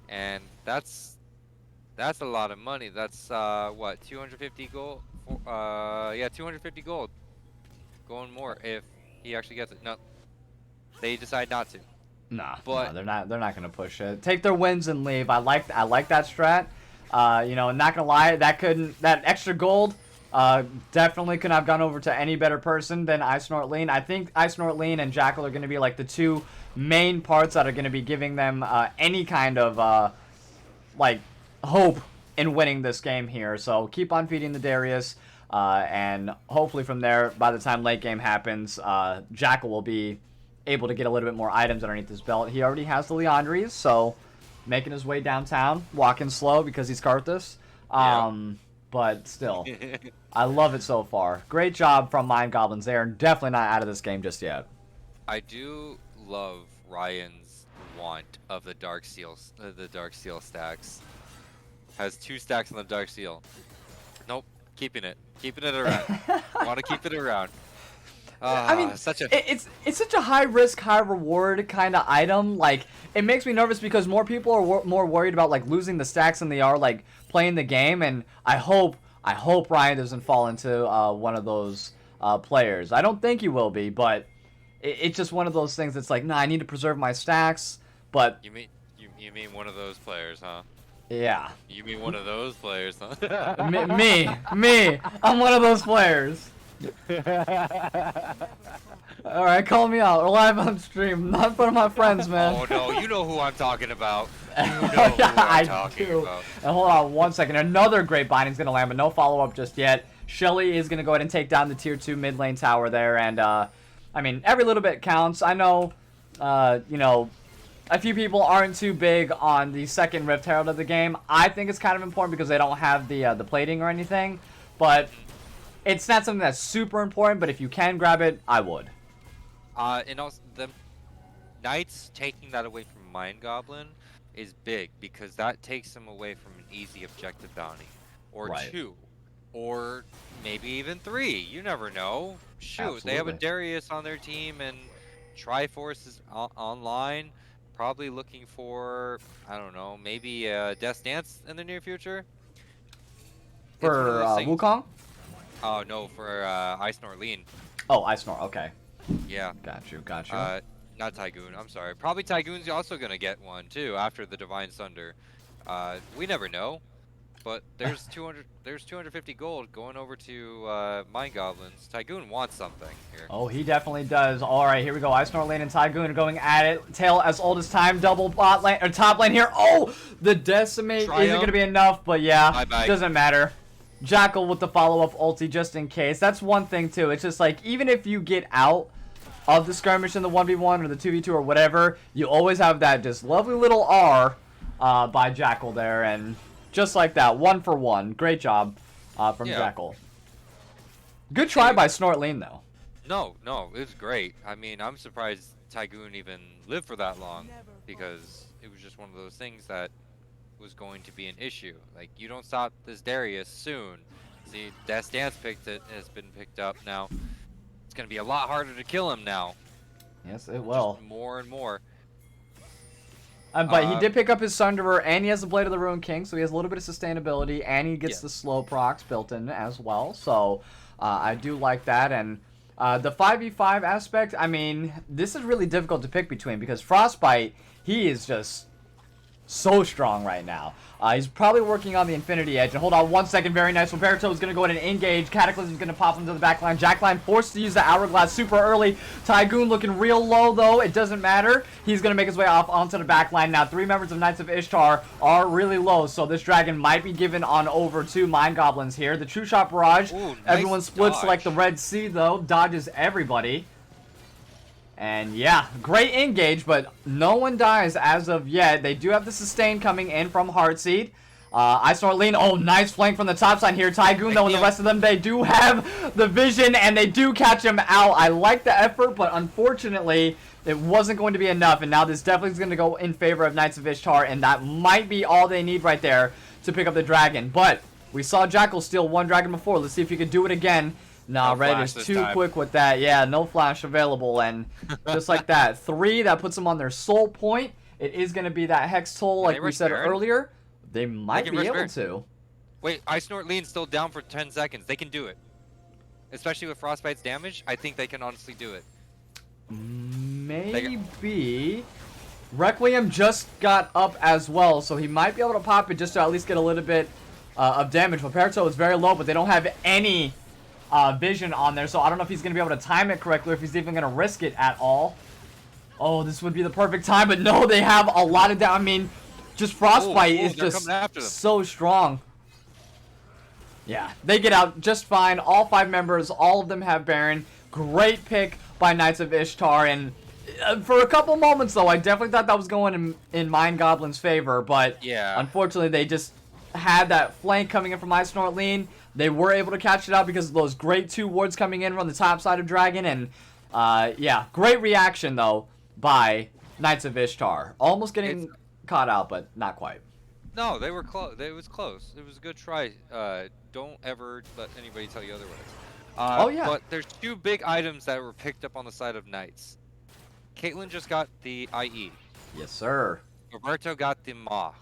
and that's a lot of money. That's what, 250 gold? Yeah, 250 gold. Going more if he actually gets it. No, they decide not to. Nah, but they're not gonna push it. Take their wins and leave. I like that strat. You know, not gonna lie, that extra gold definitely couldn't have gone over to any better person than Ice Lean. I think Ice Lean and Jackal are gonna be like the 2 main parts that are gonna be giving them any kind of like hope in winning this game here. So keep on feeding the Darius, and hopefully from there, by the time late game happens, Jackal will be able to get a little bit more items underneath his belt. He already has the Leandries, so making his way downtown, walking slow because he's Karthus. But still, I love it so far. Great job from MindGoblins. They are definitely not out of this game just yet. I do love Ryan's want of the Dark Seal stacks. Has 2 stacks on the Dark Seal. Nope, keeping it around. Want to keep it around. I mean, it's such a high risk, high reward kind of item. Like, it makes me nervous because more people are more worried about like losing the stacks than they are like playing the game. And I hope Ryan doesn't fall into one of those players. I don't think he will be, but it's just one of those things that's like, nah, I need to preserve my stacks. But you mean one of those players, huh? Yeah. You mean one of those players, huh? me. I'm one of those players. Alright, call me out. We're live on stream. Not in front of my friends, man. Oh no, you know who I'm talking about. You know who I'm talking about. And hold on 1 second. Another great binding's gonna land, but no follow-up just yet. Shelly is gonna go ahead and take down the tier 2 mid lane tower there, and I mean, every little bit counts. I know, you know, a few people aren't too big on the second Rift Herald of the game. I think it's kind of important because they don't have the plating or anything, but it's not something that's super important, but if you can grab it, I would. And also, the Knights taking that away from MindGoblin is big, because that takes them away from an easy objective bounty. Or 2. Or maybe even 3. You never know. Shoot, Absolutely. They have a Darius on their team, and Triforce is online. Probably looking for, I don't know, maybe Death Dance in the near future. For Wukong? Oh, no, for Ice Lean. Oh, Ice Snore, okay. Yeah. Got you. Not Tygoon. I'm sorry. Probably Tygoon's also gonna get one too after the Divine Thunder. We never know. But there's 200. There's 250 gold going over to MindGoblins. Tygoon wants something here. Oh, he definitely does. All right, here we go. Ice Lane and Tygoon are going at it. Tail as old as time. Double bot lane or top lane here. Oh, the decimate isn't going to be enough, but yeah, Bye-bye. doesn't matter. Jackal with the follow-up ulti just in case. That's one thing too. It's just like even if you get out of the skirmish in the 1v1 or the 2v2 or whatever, you always have that just lovely little R by Jackal there, and just like that, 1 for 1. Great job from Jackal. Good try by Snortlean, though. No, it was great. I mean, I'm surprised Tygoon even lived for that long because it was just one of those things that was going to be an issue. Like, you don't stop this Darius soon. See, Death's Dance has been picked up now. It's going to be a lot harder to kill him now. Yes, it will. Just more and more. But he did pick up his Sunderer, and he has the Blade of the Ruined King, so he has a little bit of sustainability, and he gets the slow procs built in as well. So I do like that. And the 5v5 aspect, I mean, this is really difficult to pick between because Frostbite, he is just so strong right now. He's probably working on the Infinity Edge. And hold on 1 second. Very nice. Roberto is going to go in and engage. Cataclysm is going to pop into the back line. Jackline forced to use the Hourglass super early. Tygoon looking real low, though. It doesn't matter. He's going to make his way off onto the back line. Now, 3 members of Knights of Ishtar are really low, so this dragon might be given on over to MindGoblins here. The True Shot Barrage. Ooh, nice Everyone splits dodge. like the Red Sea, though. Dodges everybody. And yeah, great engage, but no one dies as of yet. They do have the sustain coming in from Heartseed. Snortlean, oh, nice flank from the top side here. Tygoon, though, and the rest of them, they do have the vision, and they do catch him out. I like the effort, but unfortunately, it wasn't going to be enough. And now this definitely is going to go in favor of Knights of Ishtar, and that might be all they need right there to pick up the dragon. But we saw Jackal steal 1 dragon before. Let's see if he could do it again. Nah, No Red is flash too this time. quick with that. Yeah, no flash available. And just like that, 3, that puts them on their soul point. It is going to be that Hex Toll, like we said earlier. They might can be risk able Baron. to. Wait, Snortlean's still down for 10 seconds. They can do it. Especially with Frostbite's damage, I think they can honestly do it. Maybe. Requiem just got up as well, so he might be able to pop it just to at least get a little bit of damage. Roberto is very low, but they don't have any vision on there, so I don't know if he's going to be able to time it correctly or if he's even going to risk it at all. Oh, this would be the perfect time, but no, they have a lot of I mean, just Frostbite is just so strong. Yeah, they get out just fine. All 5 members, all of them have Baron. Great pick by Knights of Ishtar, and for a couple moments, though, I definitely thought that was going in MindGoblin's favor, but Yeah. unfortunately, they just had that flank coming in from Snortlean. They were able to catch it out because of those great 2 wards coming in from the top side of Dragon, and yeah, great reaction, though, by Knights of Ishtar. Almost getting caught out, but not quite. No, they were close. It was close. It was a good try. Don't ever let anybody tell you otherwise. Oh, yeah. But there's 2 big items that were picked up on the side of Knights. Caitlyn just got the IE. Yes, sir. Roberto got the Maw.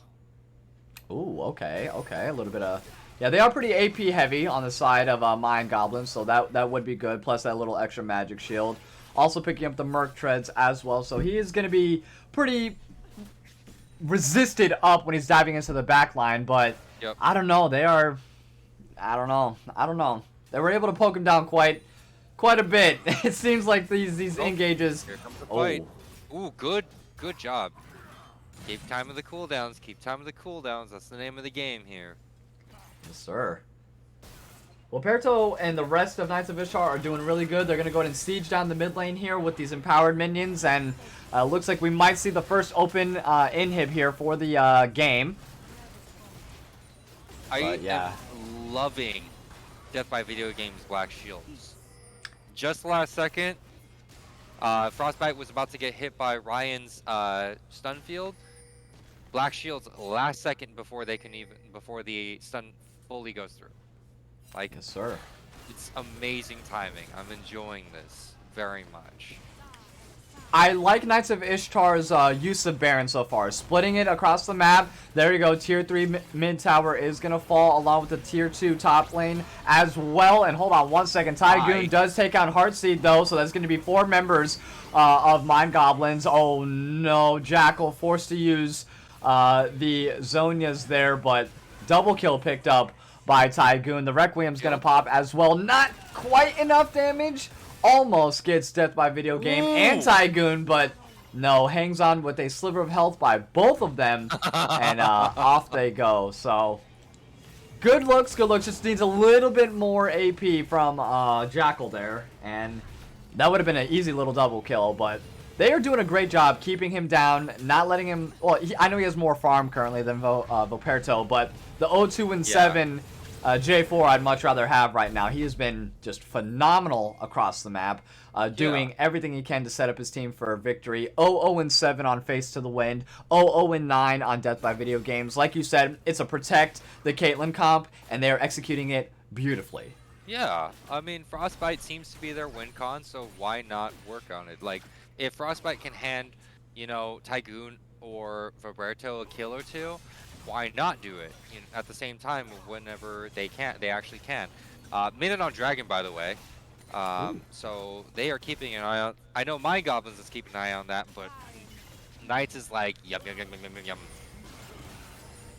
Ooh, okay. A little bit of... Yeah, they are pretty AP heavy on the side of MindGoblins, so that would be good. Plus that little extra magic shield. Also picking up the Merc Treads as well, so he is going to be pretty resisted up when he's diving into the back line, but I don't know. They are... I don't know. They were able to poke him down quite a bit. It seems like these engages... Here comes the fight. Ooh, good job. Keep time of the cooldowns. Keep time of the cooldowns. That's the name of the game here. Yes, sir. Well, Perto and the rest of Knights of Ishtar are doing really good. They're going to go ahead and siege down the mid lane here with these empowered minions, and looks like we might see the first open inhib here for the game. I am loving Death by Video Games Black Shields. Just last second, Frostbite was about to get hit by Ryan's stun field. Black Shields last second before the stun fully goes through. Like, yes, sir. It's amazing timing. I'm enjoying this very much. I like Knights of Ishtar's use of Baron so far. Splitting it across the map. There you go. Tier 3 mid tower is going to fall along with the Tier 2 top lane as well. And hold on one second. Tygoon does take out Heartseed though. So that's going to be 4 members of MindGoblins. Oh no. Jackal forced to use the Zonias there. But double kill picked up by Tygoon. The Requiem's going to pop as well. Not quite enough damage. Almost gets death by video game and Tygoon, but no, hangs on with a sliver of health by both of them, and off they go. So, good looks, good looks. Just needs a little bit more AP from Jackal there, and that would have been an easy little double kill, but they are doing a great job keeping him down, not letting him, well, I know he has more farm currently than Voperto, but the 0-2 and 7 J4 I'd much rather have right now. He has been just phenomenal across the map, doing everything he can to set up his team for a victory. 0-0 and 7 on Face to the Wind, 0-0 and 9 on Death by Video Games. Like you said, it's a protect the Caitlyn comp, and they are executing it beautifully. Yeah, I mean, Frostbite seems to be their win con, so why not work on it? Like, if Frostbite can hand, you know, Tygoon or Roberto a kill or two, why not do it at the same time whenever they actually can. Minute on Dragon, by the way. So they are keeping an eye on. I know MindGoblins is keeping an eye on that, but Knights is like yum yum yum yum yum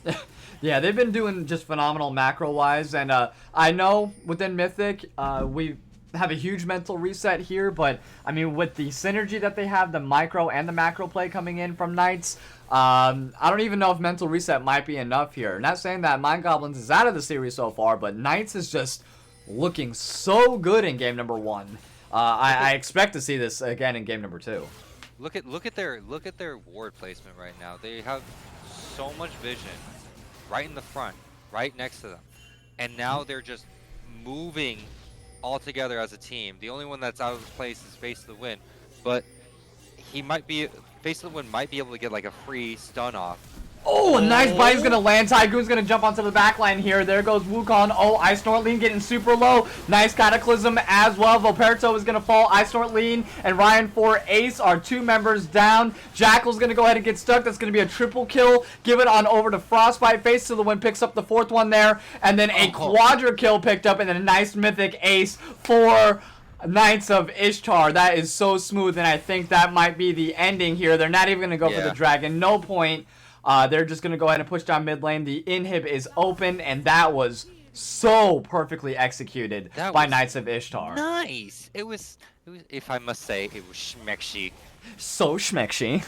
yum. Yeah, they've been doing just phenomenal macro-wise, and I know within Mythic, we have a huge mental reset here, but I mean, with the synergy that they have, the micro and the macro play coming in from Knights, I don't even know if mental reset might be enough here. Not saying that MindGoblins is out of the series so far, but Knights is just looking so good in game number 1. I expect to see this again in game number 2. Look at their ward placement right now. They have so much vision right in the front, right next to them, and now they're just moving all together as a team. The only one that's out of place is Face to the Wind, but he might be Face to the Wind might be able to get like a free stun off. Oh, a nice bite is going to land. Tygoon's going to jump onto the back line here. There goes Wukong. Oh, Ice Snort Lean getting super low. Nice Cataclysm as well. Voperto is going to fall. Ice Snort Lean and Ryan for Ace are 2 members down. Jackal's going to go ahead and get stuck. That's going to be a triple kill. Give it on over to Frostbite. Face to the Wind picks up the 4th one there. And then a quadra kill picked up and then a nice mythic ace for Knights of Ishtar. That is so smooth, and I think that might be the ending here. They're not even going to go for the dragon. No point. They're just going to go ahead and push down mid lane. The inhib is open, and that was so perfectly executed by Knights of Ishtar. Nice. It was, if I must say, it was schmecksy. So schmecksy.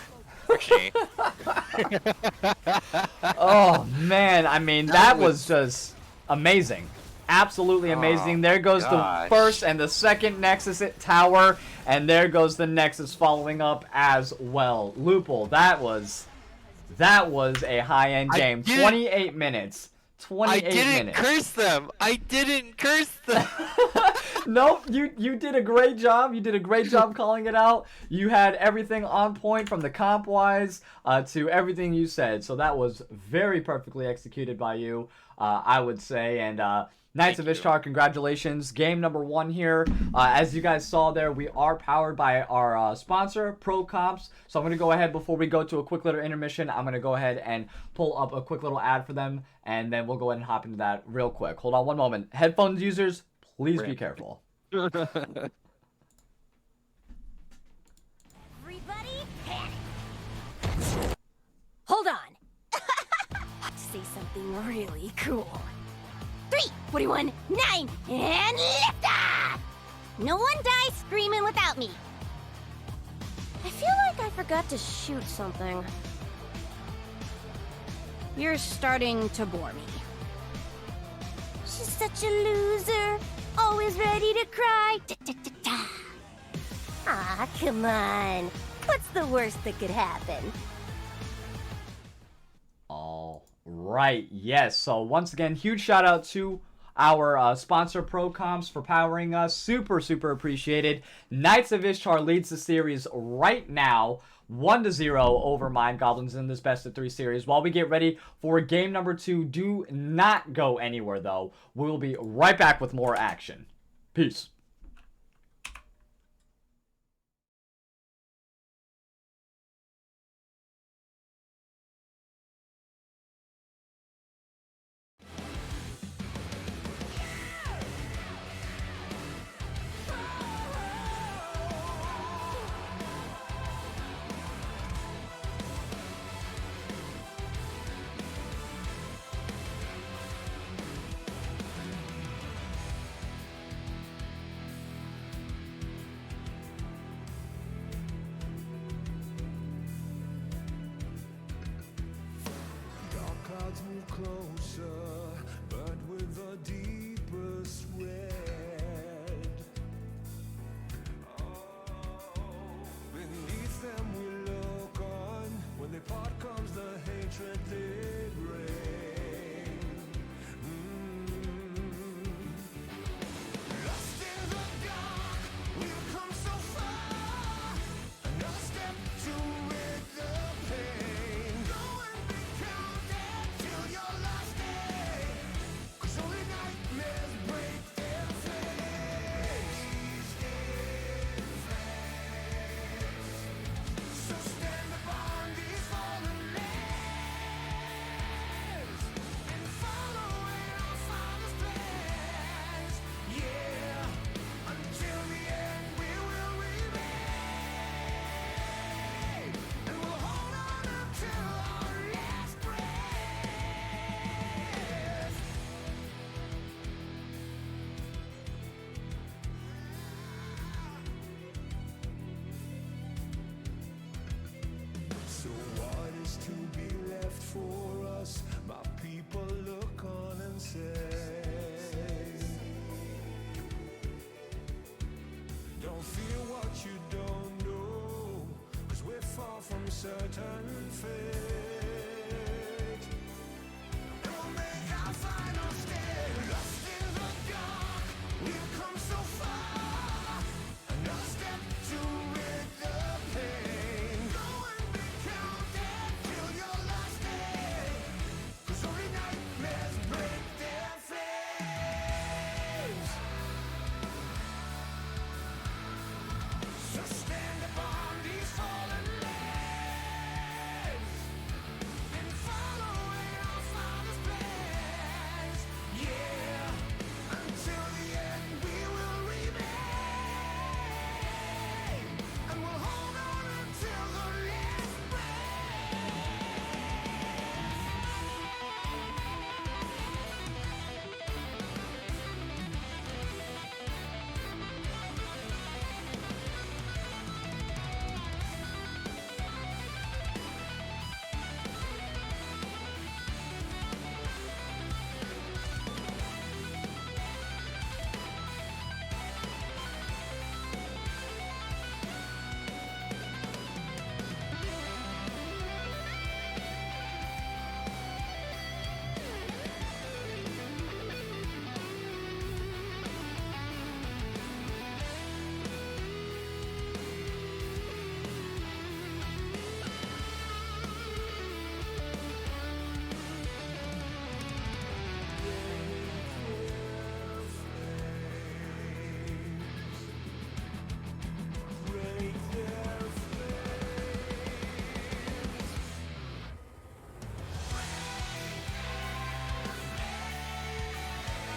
Oh, man. I mean, that was just amazing. Absolutely amazing. There goes the first and the second Nexus tower, and there goes the Nexus following up as well. Lupul, that was a high-end game. 28 minutes. 28 minutes. I didn't curse them. I didn't curse them. Nope, you did a great job. You did a great job calling it out. You had everything on point from the comp-wise to everything you said. So that was very perfectly executed by you, I would say. And Knights of Ishtar, congratulations. Game number 1 here. As you guys saw there, we are powered by our sponsor, Pro Comps. So I'm going to go ahead, before we go to a quick little intermission, I'm going to go ahead and pull up a quick little ad for them, and then we'll go ahead and hop into that real quick. Hold on one moment. Headphones users, please be careful. Everybody panic. Hold on. Say something really cool. 3, 41, 9, and lift off! No one dies screaming without me. I feel like I forgot to shoot something. You're starting to bore me. She's such a loser, always ready to cry. Ah, come on. What's the worst that could happen? Right, yes. So once again, huge shout out to our sponsor Pro Comps for powering us. Super appreciated. Knights of Ishtar leads the series right now, 1-0 over MindGoblins in this best of 3 series. While we get ready for game number 2, do not go anywhere though. We'll be right back with more action. Peace. from certain fate. We'll make our final stand. Lost in the dark, we've come so far. Another step to rid the pain. Go and be counted till you're lost in. 'Cause only nightmares break their flames. So stand upon these fallen lands and follow in our Father's plans. Yeah, until the end we will remain, and we'll hold on until the last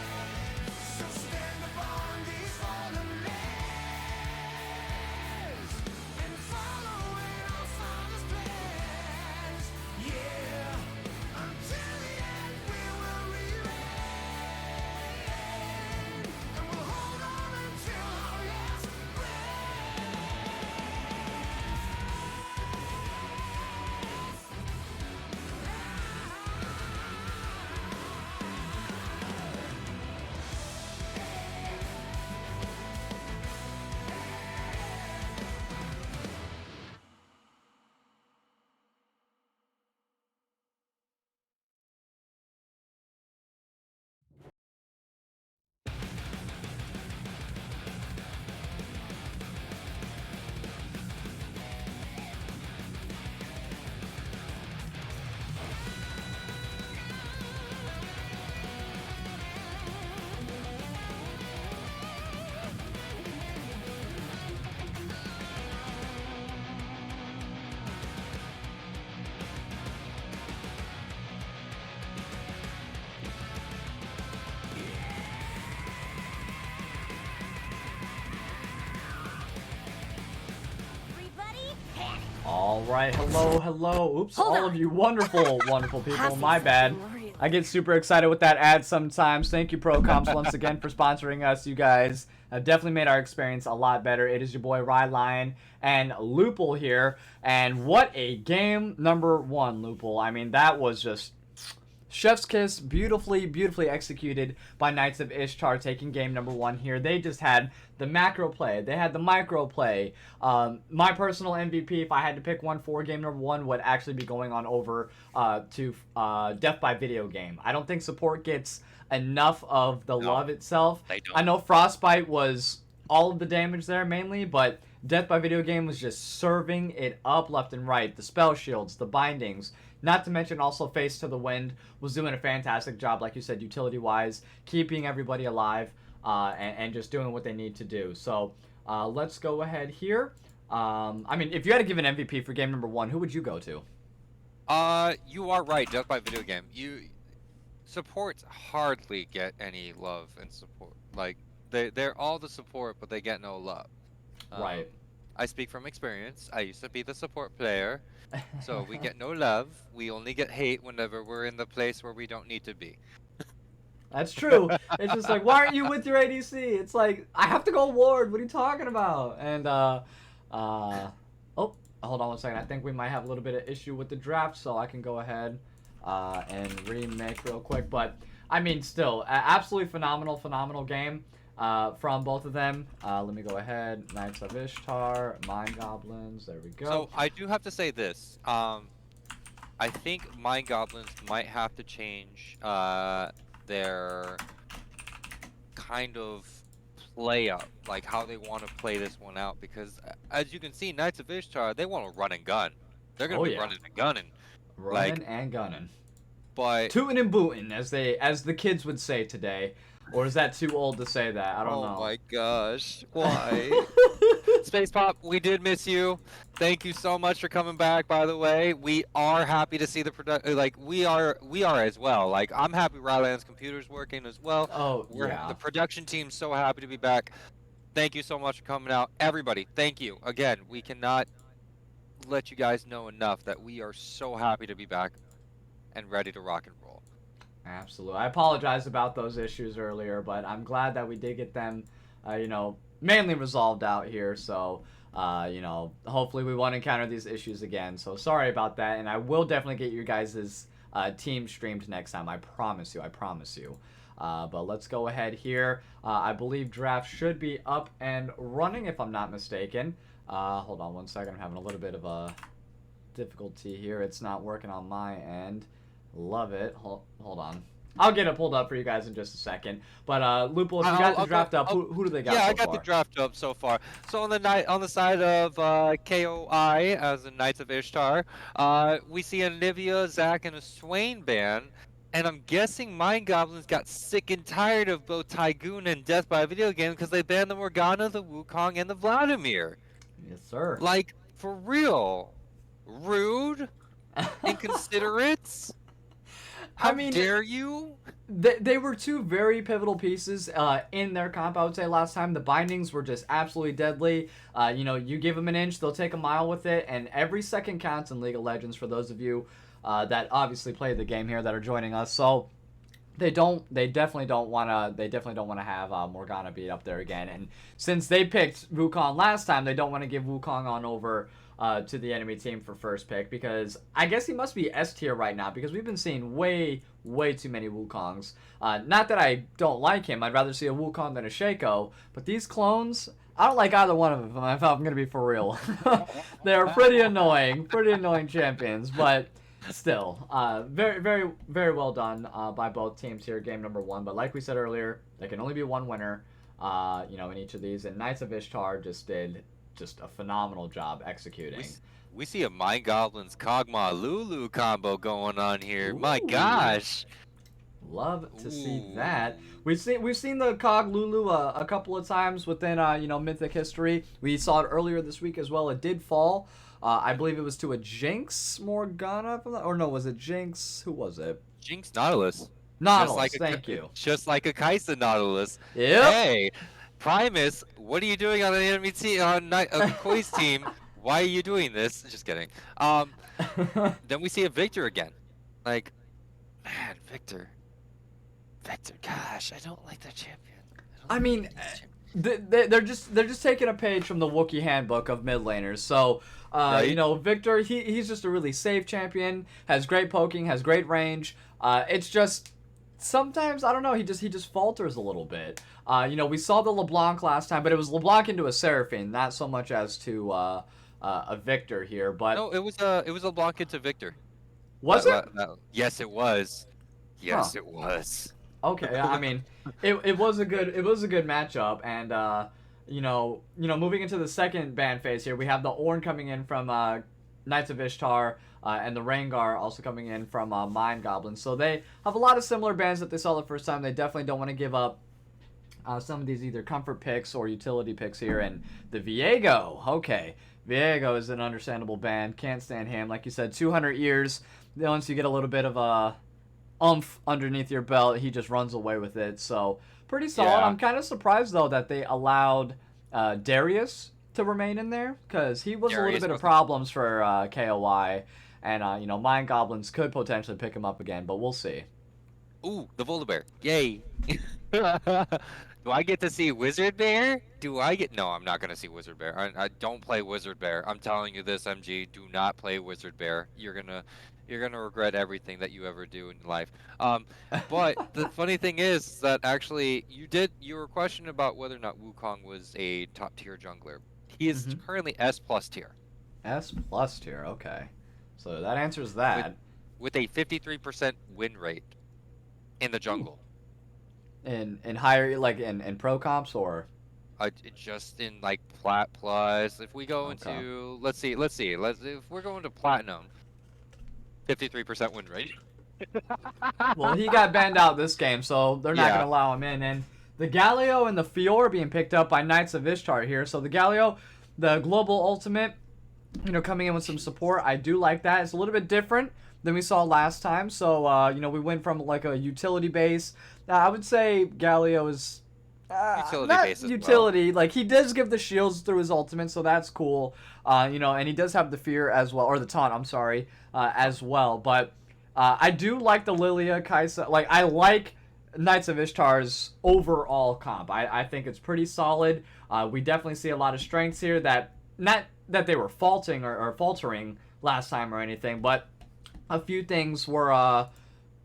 So stand upon these fallen lands and follow in our Father's plans. Yeah, until the end we will remain, and we'll hold on until our last Everybody, panic. All right, hello. Oops, Hold all on. of you wonderful people. Have My bad. something really- I get super excited with that ad sometimes. Thank you, ProComps, once again for sponsoring us. You guys have definitely made our experience a lot better. It is your boy Rylionn and Lupul here, and what a game number one, Lupul. I mean, that was just chef's kiss, beautifully executed by Knights of Ishtar, taking game number one here. They just had the macro play, they had the micro play. My personal MVP, if I had to pick one for game number one, would actually be going on over to Death by Video Game. I don't think support gets enough of the love itself. They don't. I know Frostbite was all of the damage there mainly, but Death by Video Game was just serving it up left and right. The spell shields, the bindings, not to mention also Face to the Wind was doing a fantastic job, like you said, utility-wise, keeping everybody alive and just doing what they need to do. So let's go ahead here. I mean, if you had to give an MVP for game number one, who would you go to? You are right. Death by Video Game. Supports hardly get any love and support. Like they're all the support, but they get no love. Right. I speak from experience. I used to be the support player, so we get no love. We only get hate whenever we're in the place where we don't need to be. That's true. It's just like, why aren't you with your ADC? It's like, I have to go ward. What are you talking about? And oh, hold on one second. I think we might have a little bit of issue with the draft, so I can go ahead and remake real quick. But I mean, still, absolutely phenomenal game. from both of them. Let me go ahead. Knights of Ishtar, MindGoblins. There we go. So I do have to say this. I think MindGoblins might have to change their kind of play up, like how they want to play this one out, because as you can see, Knights of Ishtar, they want to run and gun. They're gonna be running and gunning. Running and gunning. But tootin' and bootin', as the kids would say today. Or is that too old to say that? I don't know. Oh my gosh, why? Space Pop, we did miss you. Thank you so much for coming back. By the way, we are happy to see the production. Like we are as well. Like I'm happy Rylionn's computer's working as well. Oh yeah. The production team's so happy to be back. Thank you so much for coming out, everybody. Thank you again. We cannot let you guys know enough that we are so happy to be back and ready to rock and roll. Absolutely. I apologize about those issues earlier, but I'm glad that we did get them, mainly resolved out here. So, hopefully we won't encounter these issues again. So sorry about that, and I will definitely get you guys' team streamed next time. I promise you. But let's go ahead here. I believe draft should be up and running, if I'm not mistaken. Hold on one second. I'm having a little bit of a difficulty here. It's not working on my end. Love it. Hold on. I'll get it pulled up for you guys in just a second. But Lupul, if you got the draft up, who do they got? Yeah, so I got far? the draft up so far. So on the side of KOI as the Knights of Ishtar, we see a Nivea, Zack, and a Swain ban. And I'm guessing MindGoblins got sick and tired of both Tygoon and Death by Video Game because they banned the Morgana, the Wukong, and the Vladimir. Yes, sir. Like, for real. Rude. Inconsiderate. How dare you? They were two very pivotal pieces in their comp, I would say, last time. The bindings were just absolutely deadly. You give them an inch, they'll take a mile with it, and every second counts in League of Legends for those of you that obviously play the game here that are joining us. So they definitely don't want to have Morgana beat up there again. And since they picked Wukong last time, they don't want to give Wukong on over to the enemy team for first pick, because I guess he must be S tier right now, because we've been seeing way too many Wukongs. Not that I don't like him, I'd rather see a Wukong than a Shaco, but these clones, I don't like either one of them, if I'm gonna be for real. They're pretty annoying champions, but still, very well done by both teams here, game number 1. But like we said earlier, there can only be one winner, in each of these, and Knights of Ishtar just did a phenomenal job executing. We see a MindGoblins Kog'Maw Lulu combo going on here. Ooh. My gosh. Love to see that. We've seen the Cog Lulu a couple of times within Mythic history. We saw it earlier this week as well. It did fall. I believe it was to a Jinx Morgana, or no, was it Jinx? Who was it? Jinx Nautilus. Nautilus, thank you. Just like a Kaisa Nautilus. Yep. Hey, Primus, what are you doing on the enemy team, on Koi's team? Why are you doing this? Just kidding. Then we see a Victor again. Like, man, Victor, gosh, I don't like that champion. I mean, they're just taking a page from the Wookiee handbook of mid laners. So, Right. Victor, he's just a really safe champion. Has great poking, has great range. It's just sometimes, I don't know, he just falters a little bit. We saw the LeBlanc last time, but it was LeBlanc into a Seraphine, not so much as to a Victor here. But No, it was a block into Victor. was it? Yes, it was. Yes, it was. Okay, I mean, it was a good matchup, and moving into the second ban phase here, we have the Ornn coming in from Knights of Ishtar, and the Rengar also coming in from MindGoblins. So they have a lot of similar bans that they saw the first time. They definitely don't want to give up some of these either comfort picks or utility picks here. And the Viego, okay, Viego is an understandable ban. Can't stand him. Like you said, 200 years. Once you get a little bit of a oomph underneath your belt, he just runs away with it. So pretty solid. Yeah. I'm kind of surprised though that they allowed Darius to remain in there, because he was a little bit of problems for KOI, and MindGoblins could potentially pick him up again, but we'll see. Ooh, the Volibear. Yay. Do I get to see Wizard Bear? Do I get? No, I'm not gonna see Wizard Bear. I don't play Wizard Bear. I'm telling you this, MG. Do not play Wizard Bear. You're gonna regret everything that you ever do in life. But the funny thing is that actually you were questioning about whether or not Wukong was a top tier jungler. He is Hmm. currently S plus tier S plus tier. Okay, so that answers with that. with a 53% win rate in the Ooh. jungle. In higher like in pro comps or Just in like Plat Plus. If we go okay. into, let's see. If we're going to Platinum, 53% win rate. Well, he got banned out this game, so they're not Yeah. gonna allow him in. And the Galio and the Fior being picked up by Knights of Ishtar here. So the Galio, the global ultimate, coming in with some support. I do like that. It's a little bit different than we saw last time. So we went from like a utility base. I would say Galio is Utility not base as well. utility. Like he does give the shields through his ultimate, so that's cool. And he does have the fear as well, or the taunt. I'm sorry, as well. But I do like the Lilia Kaisa. Like I like Knights of Ishtar's overall comp. I think it's pretty solid. We definitely see a lot of strengths here that not that they were faulting or faltering last time or anything, but a few things were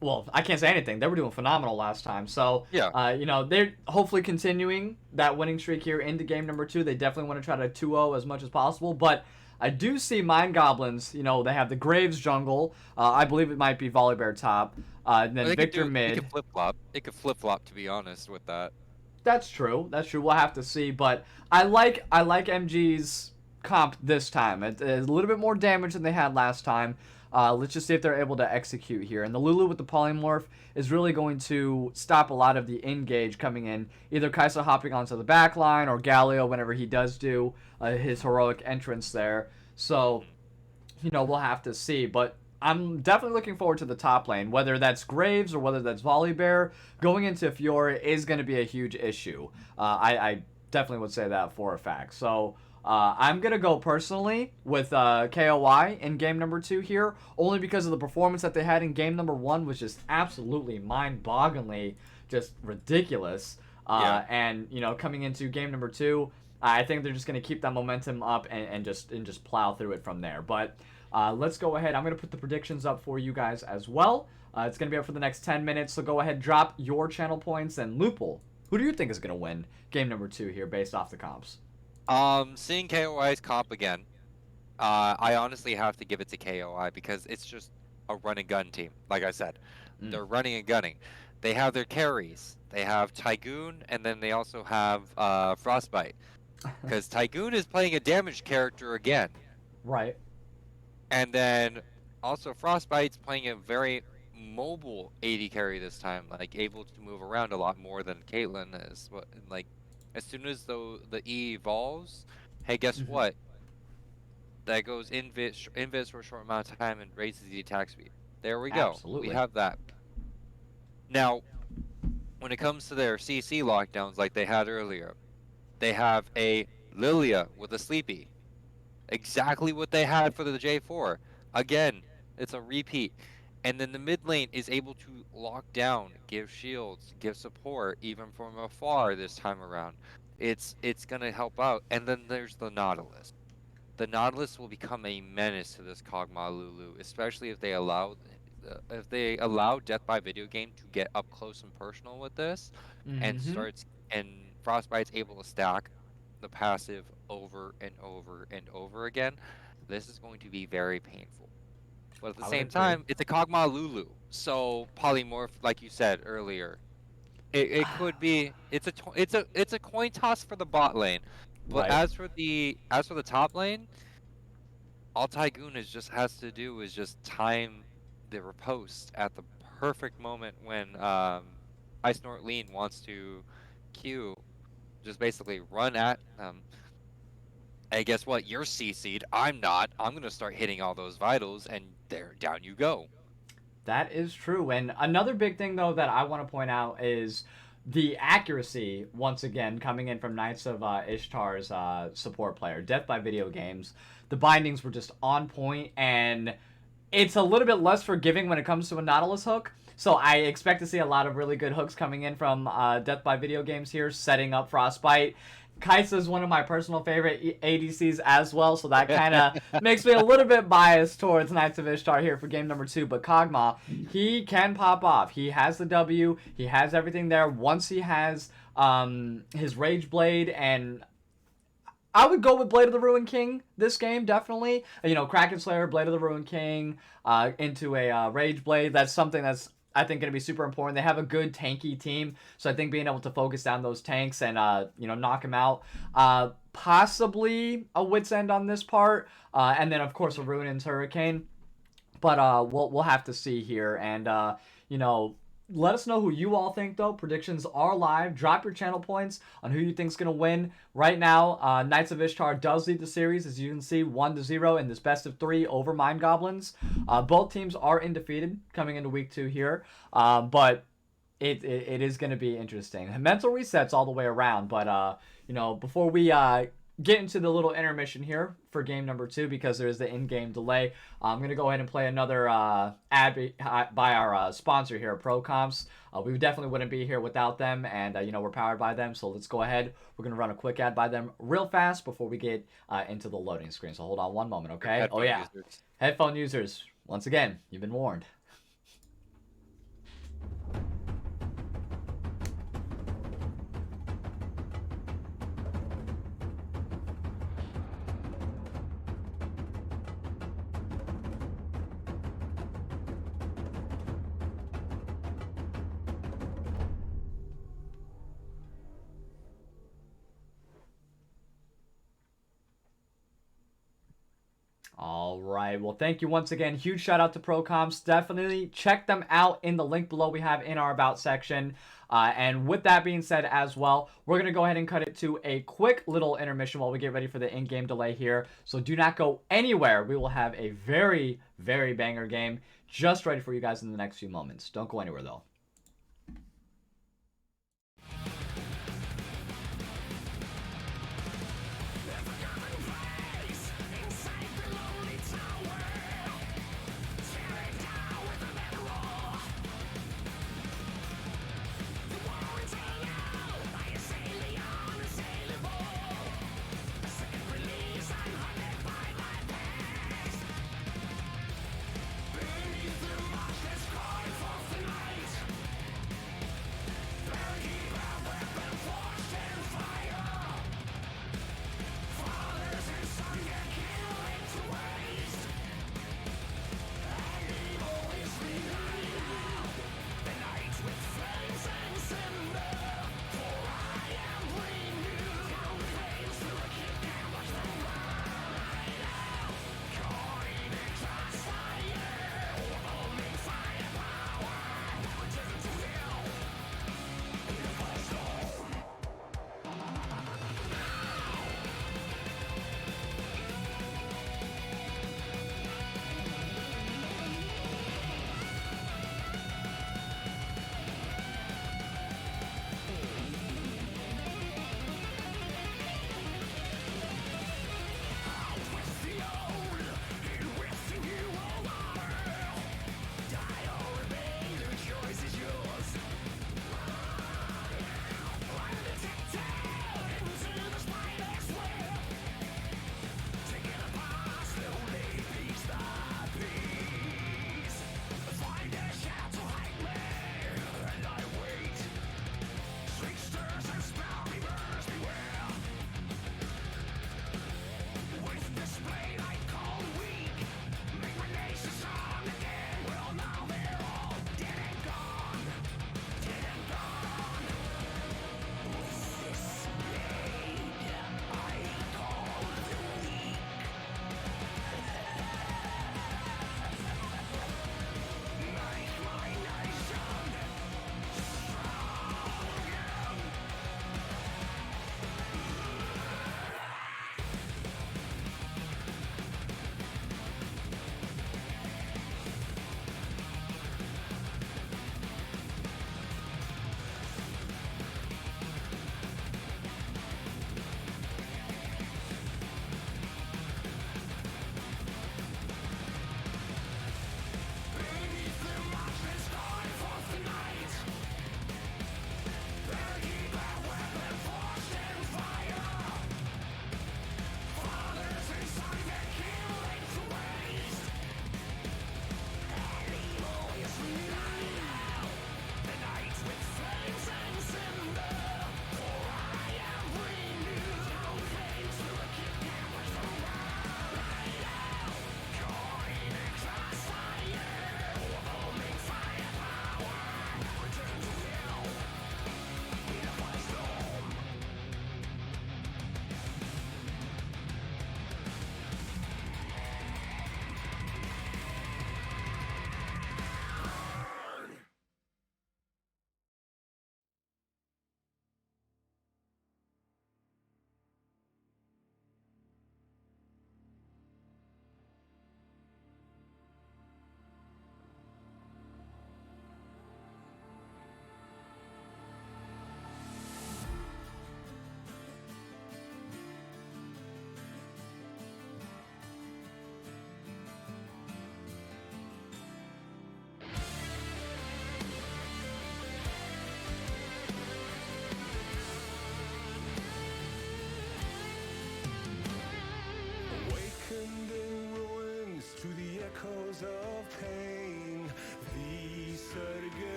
well, I can't say anything. They were doing phenomenal last time. So, Yeah. they're hopefully continuing that winning streak here into game number 2. They definitely want to try to 2-0 as much as possible. But I do see MindGoblins. They have the Graves jungle. I believe it might be Volibear top. And then They could Victor do. mid. It could flip flop. It could flip flop. To be honest with that. That's true. That's true. We'll have to see. But I like MG's comp this time. It's a little bit more damage than they had last time. Let's just see if they're able to execute here. And the Lulu with the polymorph is really going to stop a lot of the engage coming in. Either Kaisa hopping onto the back line or Galio whenever he does do his heroic entrance there. So, we'll have to see. But I'm definitely looking forward to the top lane. Whether that's Graves or whether that's Volibear, going into Fiora is going to be a huge issue. I definitely would say that for a fact. So I'm going to go personally with KOI in game number 2 here, only because of the performance that they had in game number 1 was just absolutely mind-bogglingly just ridiculous. Yeah. And, coming into game number 2, I think they're just going to keep that momentum up and just plow through it from there. But let's go ahead. I'm going to put the predictions up for you guys as well. It's going to be up for the next 10 minutes, so go ahead, drop your channel points. And Lupul, who do you think is going to win game number 2 here based off the comps? Seeing KOI's comp again, I honestly have to give it to KOI because it's just a run and gun team. Like I said, they're running and gunning. They have their carries. They have Tygoon, and then they also have Frostbite. Because Tygoon is playing a damaged character again. Right. And then also Frostbite's playing a very mobile AD carry this time, like able to move around a lot more than Caitlyn is. Like as soon as the E evolves, hey, guess Mhm. what? That goes invis for a short amount of time and raises the attack speed. There we go. Absolutely. We have that. Now, when it comes to their CC lockdowns like they had earlier, they have a Lilia with a Sleepy. Exactly what they had for the J4. Again, it's a repeat. And then the mid lane is able to lock down, give shields, give support, even from afar this time around. It's gonna help out. And then there's the Nautilus. The Nautilus will become a menace to this Kog'Maw Lulu, especially if they allow Death by Video Game to get up close and personal with this, and Frostbite's able to stack the passive over and over and over again. This is going to be very painful. But at the I would same agree. time, it's a Kog'Maw Lulu, so polymorph, like you said earlier, it could be. It's a coin toss for the bot lane. But Right. as for the top lane, all Tygoon has to do is just time the riposte at the perfect moment when Ice Snort Lean wants to Q, just basically run at them. Hey, guess what? You're CC'd. I'm not. I'm gonna start hitting all those vitals, and there, down you go. That is true. And another big thing, though, that I want to point out is the accuracy, once again, coming in from Knights of Ishtar's support player, Death by Video Games. The bindings were just on point, and it's a little bit less forgiving when it comes to a Nautilus hook. So I expect to see a lot of really good hooks coming in from Death by Video Games here, setting up Frostbite. Kaisa is one of my personal favorite ADCs as well, so that kind of makes me a little bit biased towards Knights of Ishtar here for game number 2. But Kog'Maw, he can pop off. He has the W. He has everything there. Once he has his Rage Blade, and I would go with Blade of the Ruined King this game, definitely. You know, Kraken Slayer, Blade of the Ruined King, into a Rage Blade. That's something that's, I think, going to be super important. They have a good tanky team, so I think being able to focus down those tanks and, you know, knock them out. Possibly a Wit's End on this part, and then, of course, a Ruin's Hurricane. But we'll have to see here, and, you know, let us know who you all think, though. Predictions are live. Drop your channel points on who you think's going to win. Right now, Knights of Ishtar does lead the series, as you can see, 1-0 in this best of 3 over MindGoblins. Both teams are undefeated coming into week 2 here, but it is going to be interesting. Mental resets all the way around, but, you know, before we get into the little intermission here for game number 2, because there is the in-game delay, I'm going to go ahead and play another ad by our sponsor here, ProComps. We definitely wouldn't be here without them, and, you know, we're powered by them, so let's go ahead. We're going to run a quick ad by them real fast before we get into the loading screen, so hold on one moment, okay? Headphone Oh, yeah. users. Headphone users, once again, you've been warned. All right. Well, thank you once again. Huge shout out to ProComps. Definitely check them out in the link below we have in our About section. And with that being said as well, we're going to go ahead and cut it to a quick little intermission while we get ready for the in-game delay here. So do not go anywhere. We will have a very, very banger game just ready for you guys in the next few moments. Don't go anywhere, though.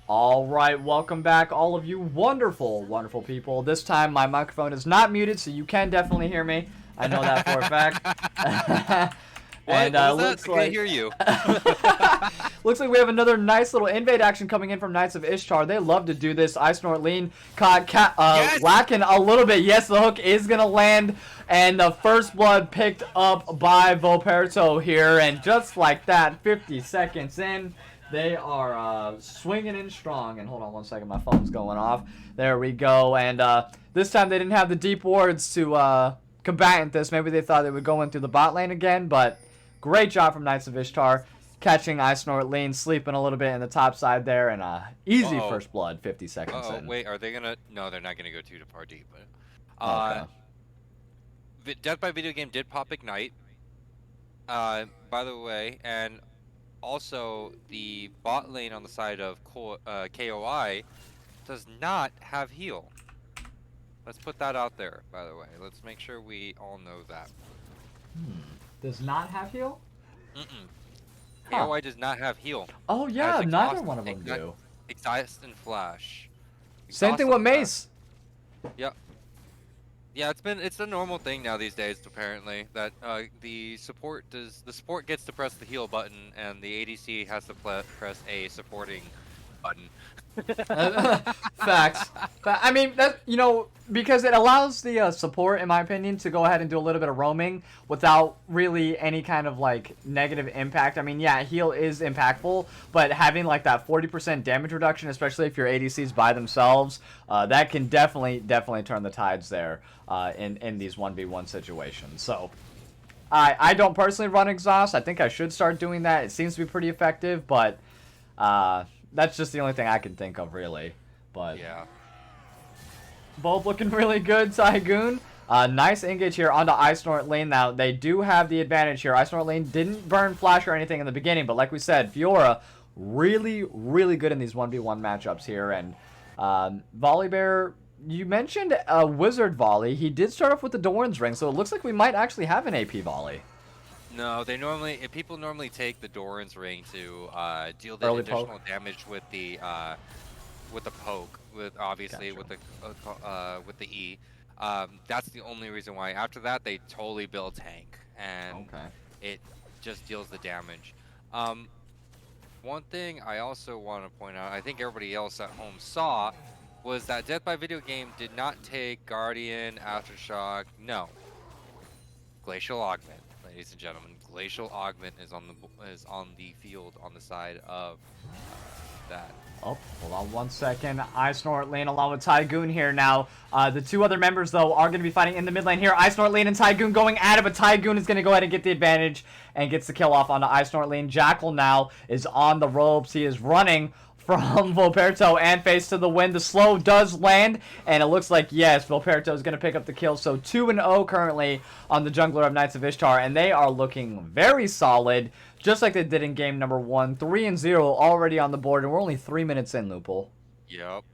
All right, welcome back, all of you wonderful, wonderful people. This time my microphone is not muted, so you can definitely hear me. I know that for a fact. What was that? looks I like can't hear you. looks like we have another nice little invade action coming in from Knights of Ishtar. They love to do this. Ice Snort Lean caught Yes! lacking a little bit. Yes, the hook is gonna land, and the first blood picked up by Volperto here, and just like that, 50 seconds in. They are swinging in strong. And hold on one second, my phone's going off. There we go. And this time they didn't have the deep wards to combat this. Maybe they thought they would go in through the bot lane again. But great job from Knights of Ishtar. Catching Ice Snort Lean, sleeping a little bit in the top side there. And easy first blood, 50 seconds in. Wait, are they going to... No, they're not going to go too far deep. Okay. Death by Video Game did pop Ignite. By the way, and... Also, the bot lane on the side of KOI does not have heal. Let's put that out there, by the way. Let's make sure we all know that. Does not have heal? Huh. KOI does not have heal. Oh, yeah, Has neither exhaust, one of them do. Exhaust and Flash. Same Exhaust thing with and Flash. Mace. Yep. Yeah, it's a normal thing now these days apparently that the support gets to press the heal button and the ADC has to press a supporting button. Facts. I mean, that, you know, because it allows the support, in my opinion, to go ahead and do a little bit of roaming without really any kind of, like, negative impact. I mean, yeah, heal is impactful, but having, like, that 40% damage reduction, especially if your ADCs by themselves, that can definitely turn the tides there in these 1v1 situations. So, I don't personally run exhaust. I think I should start doing that. It seems to be pretty effective, but... that's just the only thing I can think of, really. But Yeah. both looking really good, Tygoon. Nice engage here onto Ice Snort Lane. Now, they do have the advantage here. Ice Snort Lane didn't burn Flash or anything in the beginning, but like we said, Fiora really, really good in these 1v1 matchups here. And Volley Bear, you mentioned a Wizard Volley. He did start off with the Doran's Ring, so it looks like we might actually have an AP Volley. No, people normally take the Doran's Ring to deal the Early additional poke. damage with the poke, obviously Gotcha. with the E. That's the only reason why. After that, they totally build tank, and it just deals the damage. One thing I also want to point out, I think everybody else at home saw, was that Death by Video Game did not take Guardian, Aftershock. No, Glacial Augment. Ladies and gentlemen, Glacial Augment is on the field on the side of that. Oh, hold on one second. Ice Snort Lane along with Tygoon here now. The two other members, though, are going to be fighting in the mid lane here. Ice Snort Lane and Tygoon going at it, but Tygoon is going to go ahead and get the advantage and gets the kill off onto Ice Snort Lane. Jackal now is on the ropes. He is running from Volperto and face to the wind. The slow does land, and it looks like, yes, Volperto is going to pick up the kill. So 2-0 currently on the jungler of Knights of Ishtar, and they are looking very solid, just like they did in game number 1. 3-0 already on the board, and we're only 3 minutes in, Lupul. Yep.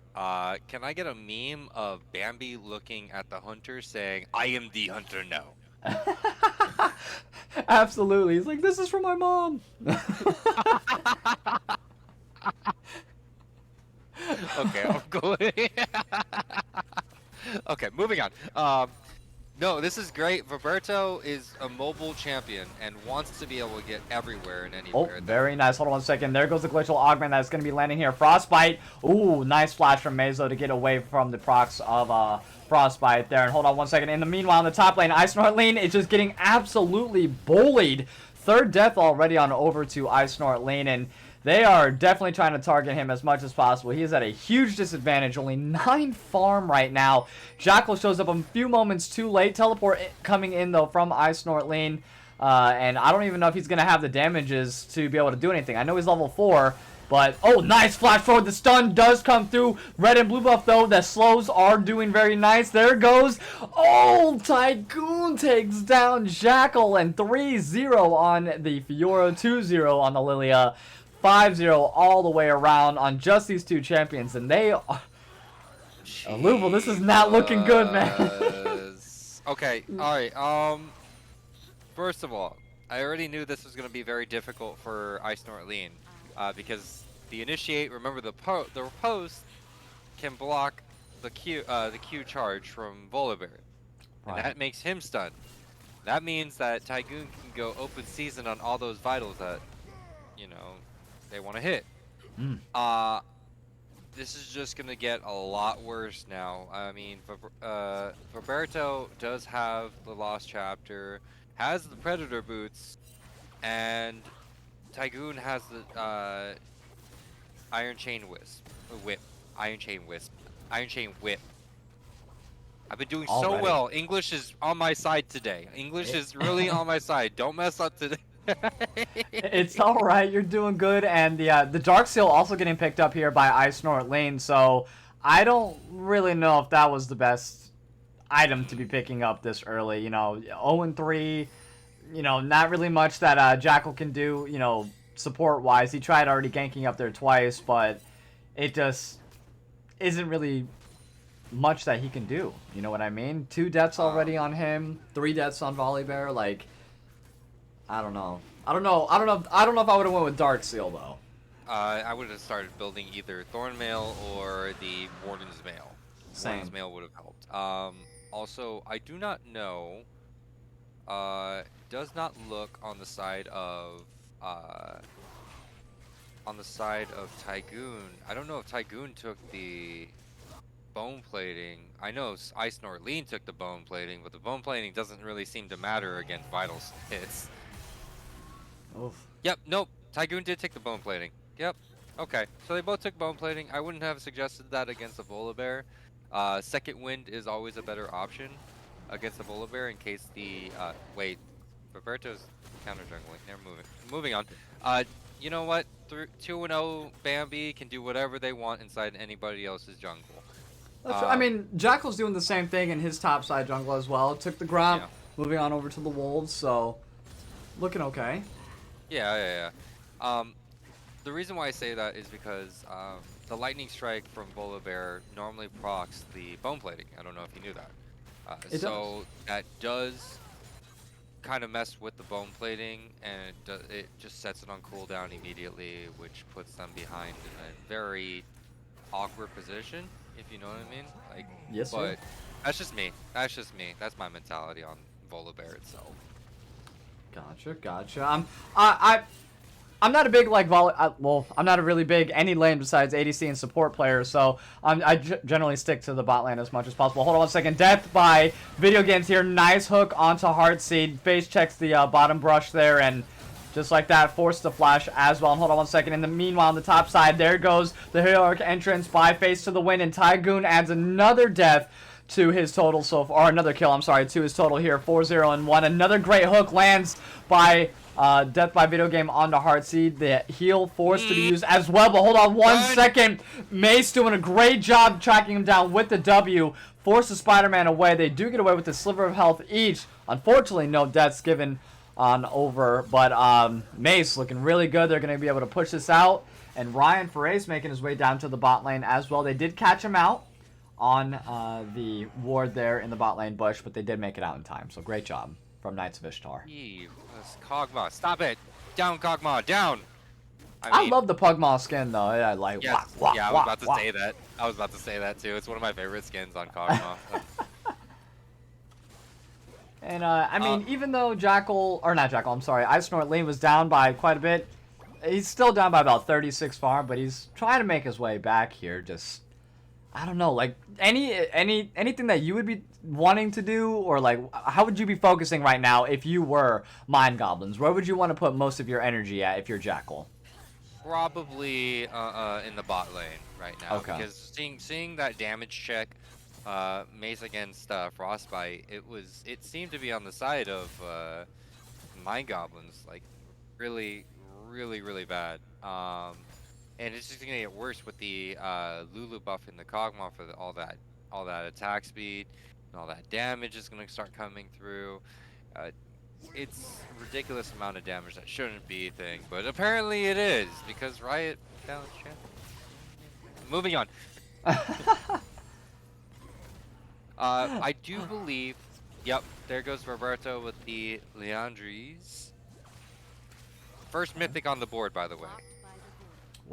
Can I get a meme of Bambi looking at the hunter saying, "I am the hunter now"? Absolutely. He's like, this is from my mom. Okay, I'm going. Okay, moving on. No, this is great. Roberto is a mobile champion and wants to be able to get everywhere and Oh, anywhere. very nice. Hold on one second. There goes the Glacial Augment that's going to be landing here. Frostbite. Ooh, nice flash from Mazo to get away from the procs of Frostbite there. And hold on one second. In the meanwhile, in the top lane, Ice Snort Lane is just getting absolutely bullied. Third death already on over to Ice Snort Lane, and they are definitely trying to target him as much as possible. He is at a huge disadvantage. Only 9 farm right now. Jackal shows up a few moments too late. Teleport coming in, though, from Ice Snort Lane. And I don't even know if he's going to have the damages to be able to do anything. I know he's level 4, but... Oh, nice flash forward. The stun does come through. Red and blue buff, though. The slows are doing very nice. There goes. Oh, Tygoon takes down Jackal. And 3-0 on the Fiora. 2-0 on the Lilia. 5-0 all the way around on just these two champions, and they are... Lupul, this is not looking good, man. Okay, alright, first of all, I already knew this was going to be very difficult for Ice Snort Lean, because the initiate, remember the post can block the Q charge from Volibear, and Right. that makes him stunned. That means that Tygoon can go open season on all those vitals that, you know, they want to hit. Mm. This is just gonna get a lot worse now. I mean, Roberto does have the Lost Chapter, has the Predator boots, and Tygoon has the Iron Chain Whip, Iron Chain Whip. I've been doing so Already. well. English is on my side today. English is really on my side. Don't mess up today. It's all right. You're doing good, and the Dark Seal also getting picked up here by Ice Snort Lane. So I don't really know if that was the best item to be picking up this early. You know, 0-3. You know, not really much that Jackal can do. You know, support wise, he tried already ganking up there twice, but it just isn't really much that he can do. You know what I mean? 2 deaths already on him, 3 deaths on Volibear. Like, I don't know. I don't know if I would have went with Dark Seal though. I would have started building either Thornmail or the Warden's Mail. Same. Warden's Mail would have helped. Also, I do not know. Does not look on the side of Tygoon. I don't know if Tygoon took the bone plating. I know Ice Norleen took the bone plating, but the bone plating doesn't really seem to matter against vital hits. Oof. Yep, nope. Tygoon did take the bone plating. Yep. Okay, so they both took bone plating. I wouldn't have suggested that against a Volibear. Second Wind is always a better option against a Volibear in case the wait, Roberto's counter jungling. They're moving on. You know what? 2-0 Bambi can do whatever they want inside anybody else's jungle. I mean, Jackal's doing the same thing in his top side jungle as well. Took the Gromp, Yeah. moving on over to the Wolves, so looking okay. Yeah. The reason why I say that is because the Lightning Strike from Volibear normally procs the bone plating. I don't know if you knew that. So that does kind of mess with the bone plating, and it just sets it on cooldown immediately, which puts them behind in a very awkward position, if you know what I mean. Like, Yes, sir. but that's just me. That's my mentality on Volibear itself. Gotcha. I'm not a big I'm not a really big any lane besides ADC and support player, so I generally stick to the bot lane as much as possible. Hold on 1 second. Death by Video Games here. Nice hook onto Heartseed. Face checks the bottom brush there, and just like that, forced the flash as well. And hold on 1 second. In the meanwhile, on the top side, there goes the heroic entrance by Face to the win, and Tygoon adds another death to his total so far, or another kill, I'm sorry, to his total here, 4-0-1. Another great hook lands by Death by Video Game onto Heartseed. The heal forced to be used as well, but hold on 1 second. Mace doing a great job tracking him down with the W. Force the Spider-Man away. They do get away with a sliver of health each. Unfortunately, no deaths given on over, but Mace looking really good. They're going to be able to push this out, and Ryan Ferre's making his way down to the bot lane as well. They did catch him out on the ward there in the bot lane bush, but they did make it out in time, so great job from Knights of Ishtar. That's Kog'Maw. Stop it. Down, Kog'Maw. Down. I love the Pugmaw skin though. Yeah, like Yes. wah, Yeah, I was wah, about to wah. say that. I was about to say that too. It's one of my favorite skins on Kog'Maw. And I mean, even though Ice Snort Lane was down by quite a bit, he's still down by about 36 farm, but he's trying to make his way back here. Just, I don't know, like anything that you would be wanting to do, or like how would you be focusing right now if you were MindGoblins? Where would you want to put most of your energy at if you're Jackal? Probably in the bot lane right now. Okay. Because seeing that damage check, Mace against Frostbite, it seemed to be on the side of MindGoblins, like really bad. And it's just gonna get worse with the Lulu buff in the Kog'Maw for all that attack speed and all that damage is gonna start coming through. It's a ridiculous amount of damage that shouldn't be a thing, but apparently it is because Riot found champ. Moving on. I do believe. Yep, there goes Roberto with the Leandries. First mythic on the board, by the way.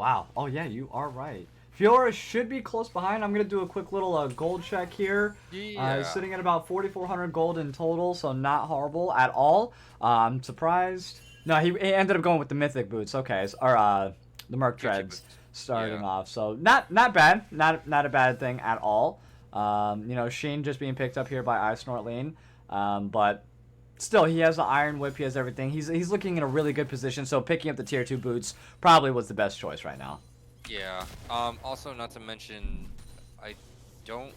Wow. Oh, yeah, you are right. Fiora should be close behind. I'm going to do a quick little gold check here. Yeah. Sitting at about 4,400 gold in total, so not horrible at all. I'm surprised. No, he ended up going with the Mythic boots. Okay, or the Merc Gucci Treads boots. starting Yeah. off. So not bad. Not a bad thing at all. You know, Sheen just being picked up here by Lean. But still, he has the Iron Whip. He has everything. He's looking in a really good position. So picking up the tier 2 boots probably was the best choice right now. Yeah. Also, not to mention, I don't.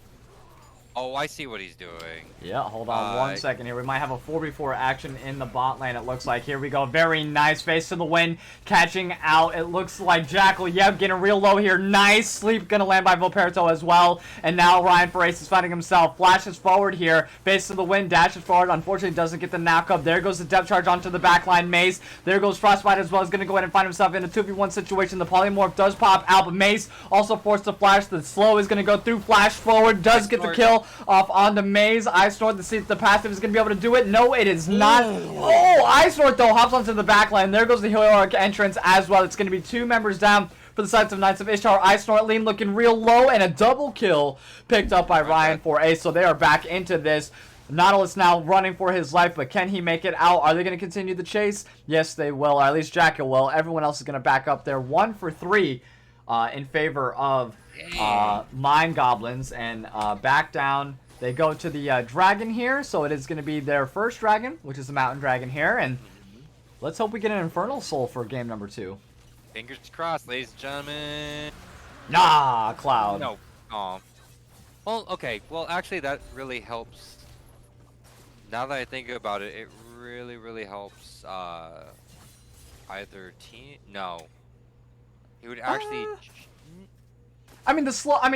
Oh, I see what he's doing. Yeah, hold on 1 second here. We might have a 4v4 action in the bot lane, it looks like. Here we go. Very nice. Face to the wind. Catching out. It looks like Jackal. Yep, getting real low here. Nice. Sleep going to land by Volperto as well. And now Ryan Ferace is finding himself. Flashes forward here. Face to the wind. Dashes forward. Unfortunately, doesn't get the knock up. There goes the depth charge onto the backline. Maze. There goes Frostbite as well. He's going to go ahead and find himself in a 2v1 situation. The polymorph does pop out, but Maze also forced to flash. The slow is going to go through. Flash forward. Does get the kill off onto Maze. Ice-North to see if the passive is going to be able to do it. No, it is not. Oh, Ice-North, though, hops onto the backline. There goes the heroic entrance as well. It's going to be 2 members down for the sides of Knights of Ishtar. Ice-North lean looking real low, and a double kill picked up by Ryan for Ace. So they are back into this. Nautilus now running for his life, but can he make it out? Are they going to continue the chase? Yes, they will, or at least Jackal will. Everyone else is going to back up there. 1 for 3 in favor of MindGoblins, and back down. They go to the dragon here, so it is going to be their first dragon, which is the mountain dragon here, and let's hope we get an Infernal Soul for game number 2. Fingers crossed, ladies and gentlemen. Nah, Cloud. No. Oh. Well, okay. Well, actually, that really helps. Now that I think about it, it really helps. Either team. No. He would actually. I mean,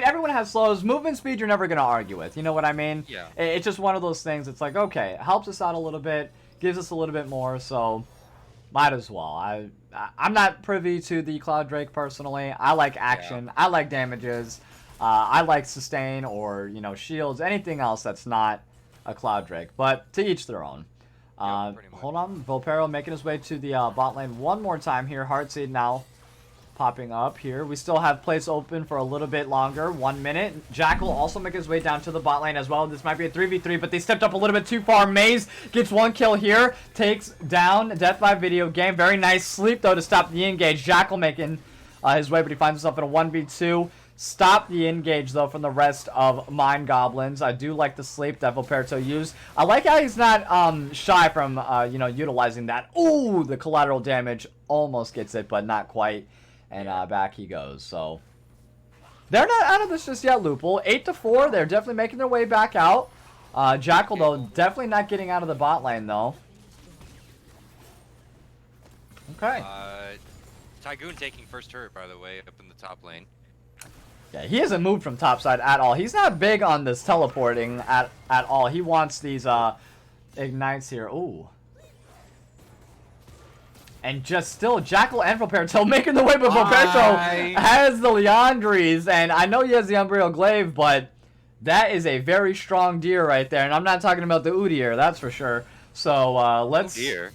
everyone has slows. Movement speed, you're never going to argue with. You know what I mean? Yeah. It's just one of those things. It's like, okay, it helps us out a little bit, gives us a little bit more, so might as well. I'm not privy to the Cloud Drake personally. I like action. I like damages. I like sustain or, you know, shields, anything else that's not a Cloud Drake. But to each their own. Hold on. Volpero making his way to the bot lane one more time here. Heartseed now popping up here. We still have place open for a little bit longer. 1 minute. Jackal also making his way down to the bot lane as well. This might be a 3v3, but they stepped up a little bit too far. Maze gets 1 kill here. Takes down Death by Video Game. Very nice sleep, though, to stop the engage. Jackal making his way, but he finds himself in a 1v2. Stop the engage, though, from the rest of MindGoblins. I do like the sleep that Volperto used. I like how he's not shy from, you know, utilizing that. Ooh, the collateral damage almost gets it, but not quite. And back he goes. So they're not out of this just yet, Lupul. 8-4. They're definitely making their way back out. Jackal, though, definitely not getting out of the bot lane, though. Okay. Tygoon taking first turret, by the way, up in the top lane. Yeah, he hasn't moved from topside at all. He's not big on this teleporting at all. He wants these ignites here. Ooh. And just still, Jackal and Volperto making the way, but Volperto has the Leandries, and I know he has the Umbreal Glaive, but that is a very strong deer right there, and I'm not talking about the Udyr, that's for sure. So let's see,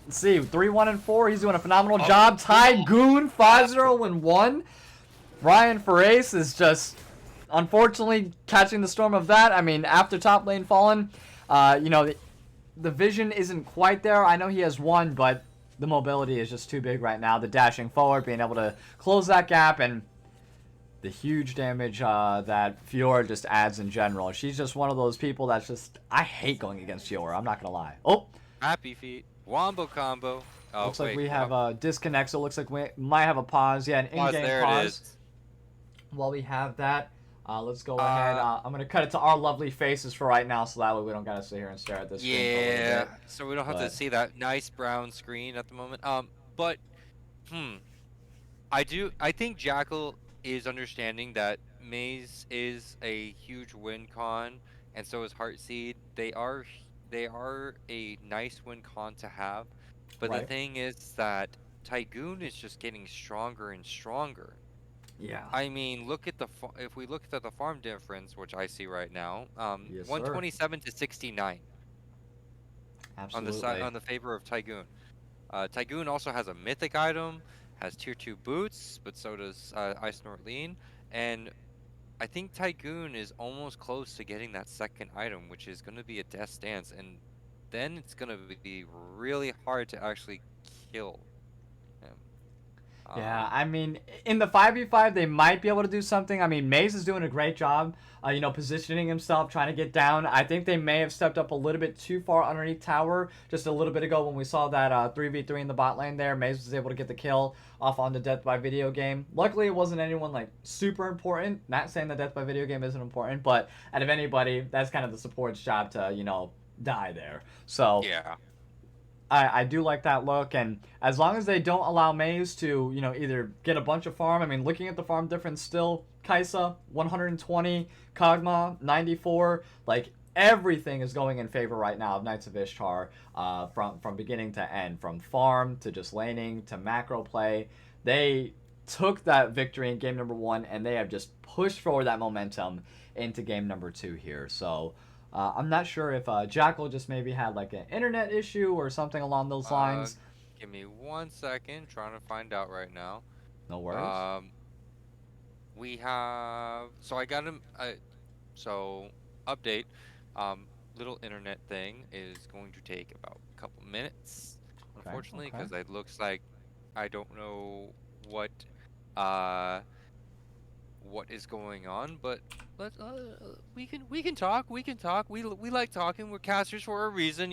3-1-4. He's doing a phenomenal job. Tygoon 5-0-1. Ryan Ferace is just unfortunately catching the storm of that. I mean, after top lane fallen, you know, the vision isn't quite there. I know he has 1, but the mobility is just too big right now. The dashing forward, being able to close that gap, and the huge damage that Fiora just adds in general. She's just one of those people that's just... I hate going against Fiora, I'm not going to lie. Oh! Happy feet. Wombo combo. Oh, looks like we have a disconnect, so it looks like we might have a pause. Yeah, an in-game pause. It is. While we have that, let's go ahead. I'm going to cut it to our lovely faces for right now, so that way we don't got to sit here and stare at this screen for a little bit. So we don't have to see that nice brown screen at the moment. But, I think Jackal is understanding that Maze is a huge win con, and so is Heartseed. They are a nice win con to have, but the thing is that Tygoon is just getting stronger and stronger. Yeah. I mean, look at if we look at the farm difference, which I see right now, Yes, 127 to 69. Absolutely. On the favor of Tygoon. Tygoon also has a mythic item, has tier 2 boots, but so does Ice Nortleen. And I think Tygoon is almost close to getting that second item, which is going to be a Death Stance. And then it's going to be really hard to actually kill him. Yeah, I mean, in the 5v5, they might be able to do something. I mean, Maze is doing a great job, positioning himself, trying to get down. I think they may have stepped up a little bit too far underneath tower just a little bit ago when we saw that 3v3 in the bot lane there. Maze was able to get the kill off on the Death by Video game. Luckily, it wasn't anyone, like, super important. Not saying that Death by Video game isn't important, but out of anybody, that's kind of the support's job to, die there. So... yeah. I do like that look, and as long as they don't allow Maze to, either get a bunch of farm. I mean, looking at the farm difference still, Kaisa, 120, Kog'Maw, 94. Like, everything is going in favor right now of Knights of Ishtar from beginning to end. From farm to just laning to macro play. They took that victory in game number 1, and they have just pushed forward that momentum into game number 2 here. So... I'm not sure if Jackal just maybe had like an internet issue or something along those lines. Give me 1 second. Trying to find out right now. No worries. We have. So I got him. So update. Little internet thing is going to take about a couple minutes, unfortunately, because it looks like I don't know what is going on, but let's we can talk. We like talking. We're casters for a reason,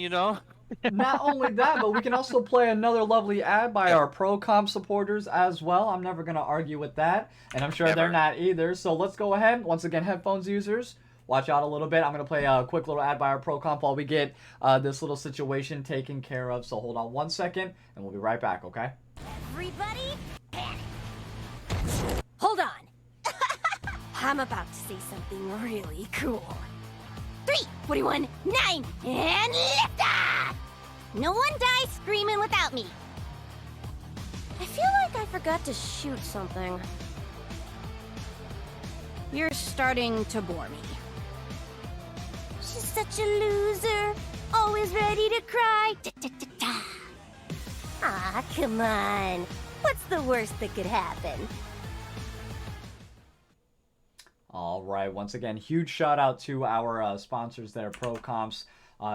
Not only that, but we can also play another lovely ad by our pro comp supporters as well. I'm never gonna argue with that, and I'm sure they're not either. So let's go ahead. Once again, headphones users, watch out a little bit. I'm gonna play a quick little ad by our pro comp while we get this little situation taken care of. So hold on 1 second, and we'll be right back. Okay? Everybody, panic. Hold on. I'm about to say something really cool. 3, 41, 9, and lift off! No one dies screaming without me. I feel like I forgot to shoot something. You're starting to bore me. She's such a loser, always ready to cry. Ah, come on. What's the worst that could happen? All right. Once again, huge shout out to our sponsors there, Pro Comps.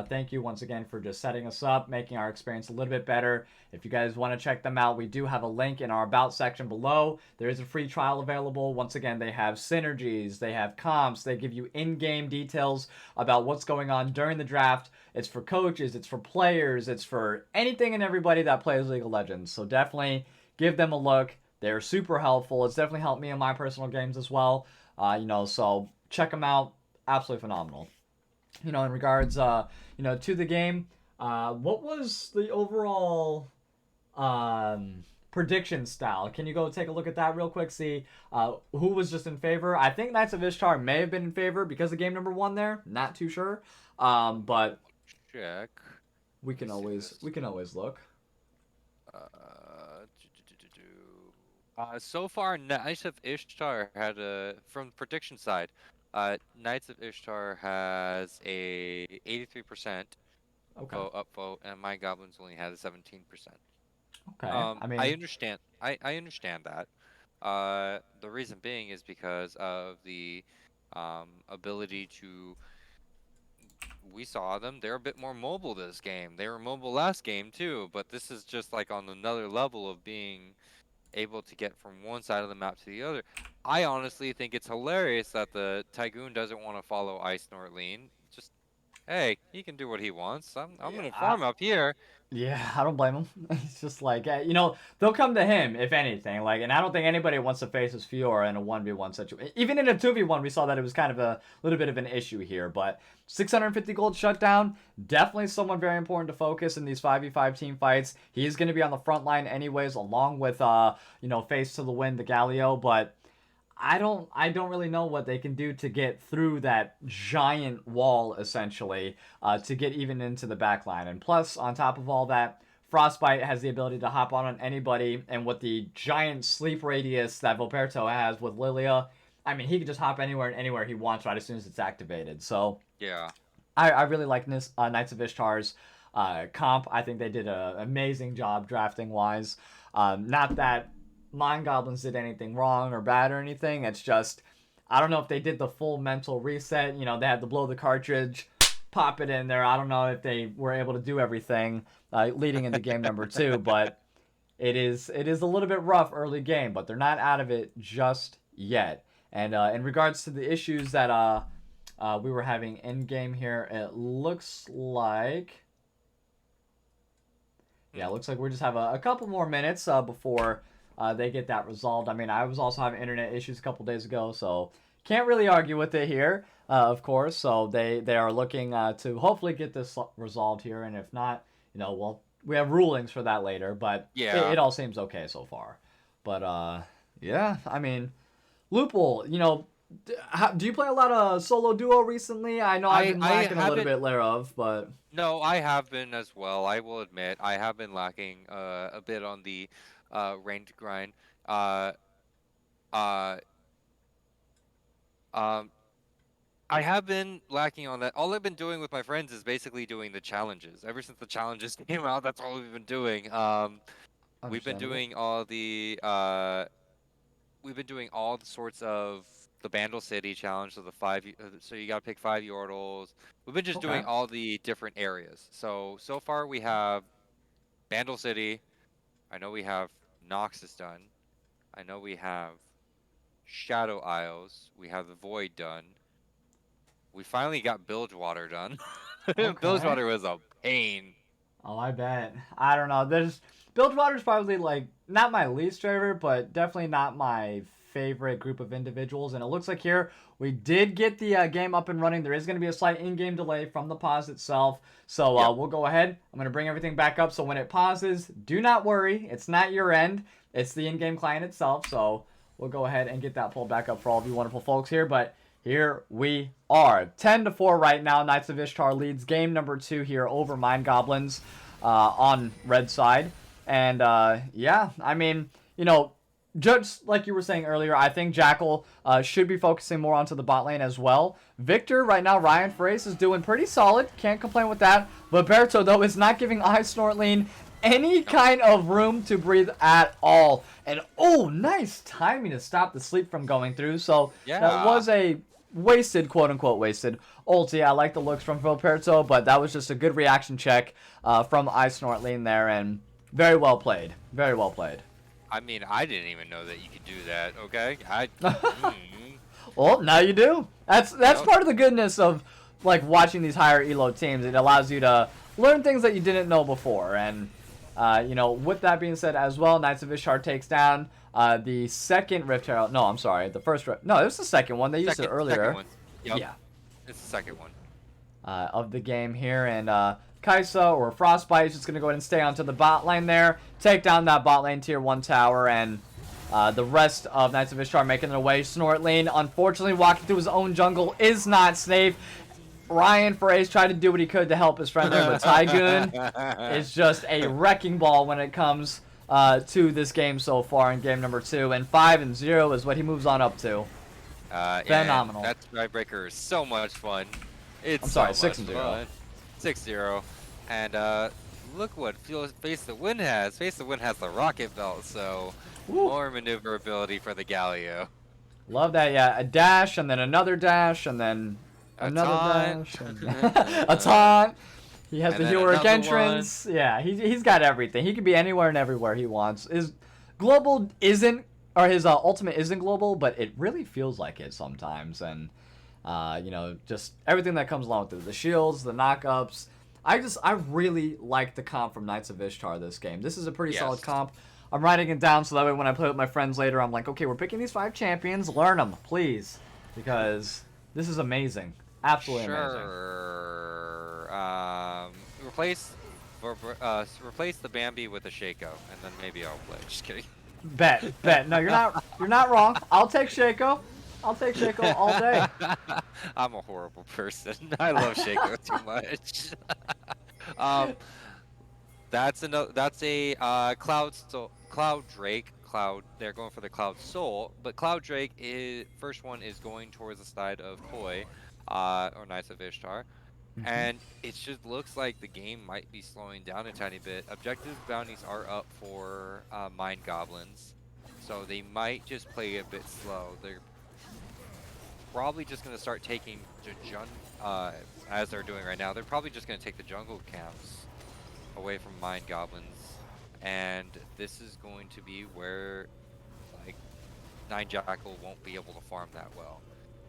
Thank you once again for just setting us up, making our experience a little bit better. If you guys want to check them out, we do have a link in our About section below. There is a free trial available. Once again, they have synergies, they have comps, they give you in-game details about what's going on during the draft. It's for coaches, it's for players, it's for anything and everybody that plays League of Legends. So definitely give them a look. They're super helpful. It's definitely helped me in my personal games as well. So check them out. Absolutely phenomenal. In regards, to the game, what was the overall prediction style? Can you go take a look at that real quick? See who was just in favor. I think Knights of Ishtar may have been in favor because of game number 1 there. Not too sure. But check. We can always look. So far, Knights of Ishtar had from prediction side, Knights of Ishtar has a 83% upvote, and MindGoblins only had a 17%. Okay. I understand. I understand that. The reason being is because of the ability to. We saw them. They're a bit more mobile this game. They were mobile last game too, but this is just like on another level of being able to get from one side of the map to the other. I honestly think it's hilarious that the Tygoon doesn't want to follow Ice Nortleen. Just, hey, he can do what he wants. I'm gonna farm up here. Yeah, I don't blame him. It's just like, they'll come to him if anything. Like, and I don't think anybody wants to face his Fiora in a 1v1 situation. Even in a 2v1, we saw that it was kind of a little bit of an issue here. But 650 gold shutdown, definitely someone very important to focus in these 5v5 team fights. He is going to be on the front line anyways, along with, Face to the Wind, the Galio. But I don't really know what they can do to get through that giant wall, essentially, to get even into the back line. And plus, on top of all that, Frostbite has the ability to hop on anybody, and with the giant sleep radius that Volperto has with Lilia, I mean, he can just hop anywhere and anywhere he wants right as soon as it's activated. So, yeah, I really like Knights of Ishtar's comp. I think they did an amazing job drafting-wise. Not that Mind Goblins did anything wrong or bad or anything. It's just, I don't know if they did the full mental reset. You know, they had to blow the cartridge, pop it in there. I don't know if they were able to do everything leading into game number 2, but it is a little bit rough early game, but they're not out of it just yet. And in regards to the issues that we were having in game here, it looks like. Yeah, it looks like we just have a couple more minutes before they get that resolved. I mean, I was also having internet issues a couple days ago, so can't really argue with it here, of course. So they are looking to hopefully get this resolved here, and if not, you know, well, we have rulings for that later. But Yeah. it all seems okay so far. But yeah, I mean, Lupul, you know, do you play a lot of solo duo recently? I know I've been lacking a little bit thereof, but No, I have been as well. I will admit, I have been lacking a bit on the ranked grind. Uh, uh, um, I have been lacking on that. All I've been doing with my friends is basically doing the challenges. Ever since the challenges came out, that's all we've been doing. We've been understandable. doing we've been doing all the sorts of the Bandle City challenge, so the so you gotta pick 5 Yordles. We've been just doing Okay. all the different areas. So far we have Bandle City. I know we have Noxus done. I know we have Shadow Isles. We have the Void done. We finally got Bilgewater done. Okay. Bilgewater was a pain. Oh, I bet. I don't know. Bilgewater's probably like not my least favorite, but definitely not my favorite group of individuals. And it looks like here we did get the game up and running. There is going to be a slight in-game delay from the pause itself, so Yep. we'll go ahead. I'm going to bring everything back up. So when it pauses, do not worry. It's not your end. It's the in-game client itself. So we'll go ahead and get that pulled back up for all of you wonderful folks here. But here we are. 10-4 right now. Knights of Ishtar leads game number 2 here over Mind Goblins on red side. And yeah, I mean, you know, just like you were saying earlier, I think Jackal should be focusing more onto the bot lane as well. Victor, right now, Ryan Frace is doing pretty solid. Can't complain with that. Roberto, though, is not giving iSnortling any kind of room to breathe at all. And, oh, nice timing to stop the sleep from going through. So that Yeah. was a wasted, quote-unquote wasted ulti. I like the looks from Roberto, but that was just a good reaction check from iSnortling there. And very well played. Very well played. I mean, I didn't even know that you could do that. Okay. Well, now you do. That's Yep. part of the goodness of like watching these higher elo teams. It allows you to learn things that you didn't know before. And you know, with that being said as well, Knights of Ishtar takes down the second Rift Herald. No, I'm sorry, the first Rift. No, it was the second one. They used it earlier. Second one. Yep. Yeah. It's the second one. Of the game here, and Kaisa or Frostbite is just going to go ahead and stay onto the bot lane there, take down that bot lane tier 1 tower, and the rest of Knights of Ishtar making their way. Snortling, unfortunately, walking through his own jungle is not safe. Ryan Fraze tried to do what he could to help his friend there, but Tygoon is just a wrecking ball when it comes to this game so far in game number 2, and 5-0 is what he moves on up to. Phenomenal. That Skybreaker is so much fun. It's I'm sorry, so much 6-0. fun. 6-0. And look what Face the Wind has. Face the Wind has the rocket belt, so Woo. more maneuverability for the Galio. Love that, yeah. A dash, and then another dash, and then A another taunt. dash. And a taunt. He has And the then heroic another entrance. Yeah, he's got everything. He can be anywhere and everywhere he wants. His global isn't, or his ultimate isn't global, but it really feels like it sometimes. And, you know, just everything that comes along with it. The shields, the knockups. I really like the comp from Knights of Ishtar this game. This is a pretty solid Yes. comp. I'm writing it down so that way when I play with my friends later, I'm like, okay, we're picking these 5 champions. Learn them, please. Because this is amazing. Absolutely amazing. Sure. Replace the Bambi with a Shaco, and then maybe I'll play. Just kidding. Bet. No, you're not wrong. I'll take Shaco. I'll take Shaco all day. I'm a horrible person. I love Shaco too much. That's a Cloud Drake. They're going for the Cloud Soul, but Cloud Drake is first one is going towards the side of Koi, or Knights of Ishtar, and it just looks like the game might be slowing down a tiny bit. Objective bounties are up for Mind Goblins. So they might just play a bit slow. They're probably just going to start taking as they're doing right now. They're probably just going to take the jungle camps away from MindGoblins, and this is going to be where like Nine Jackal won't be able to farm that well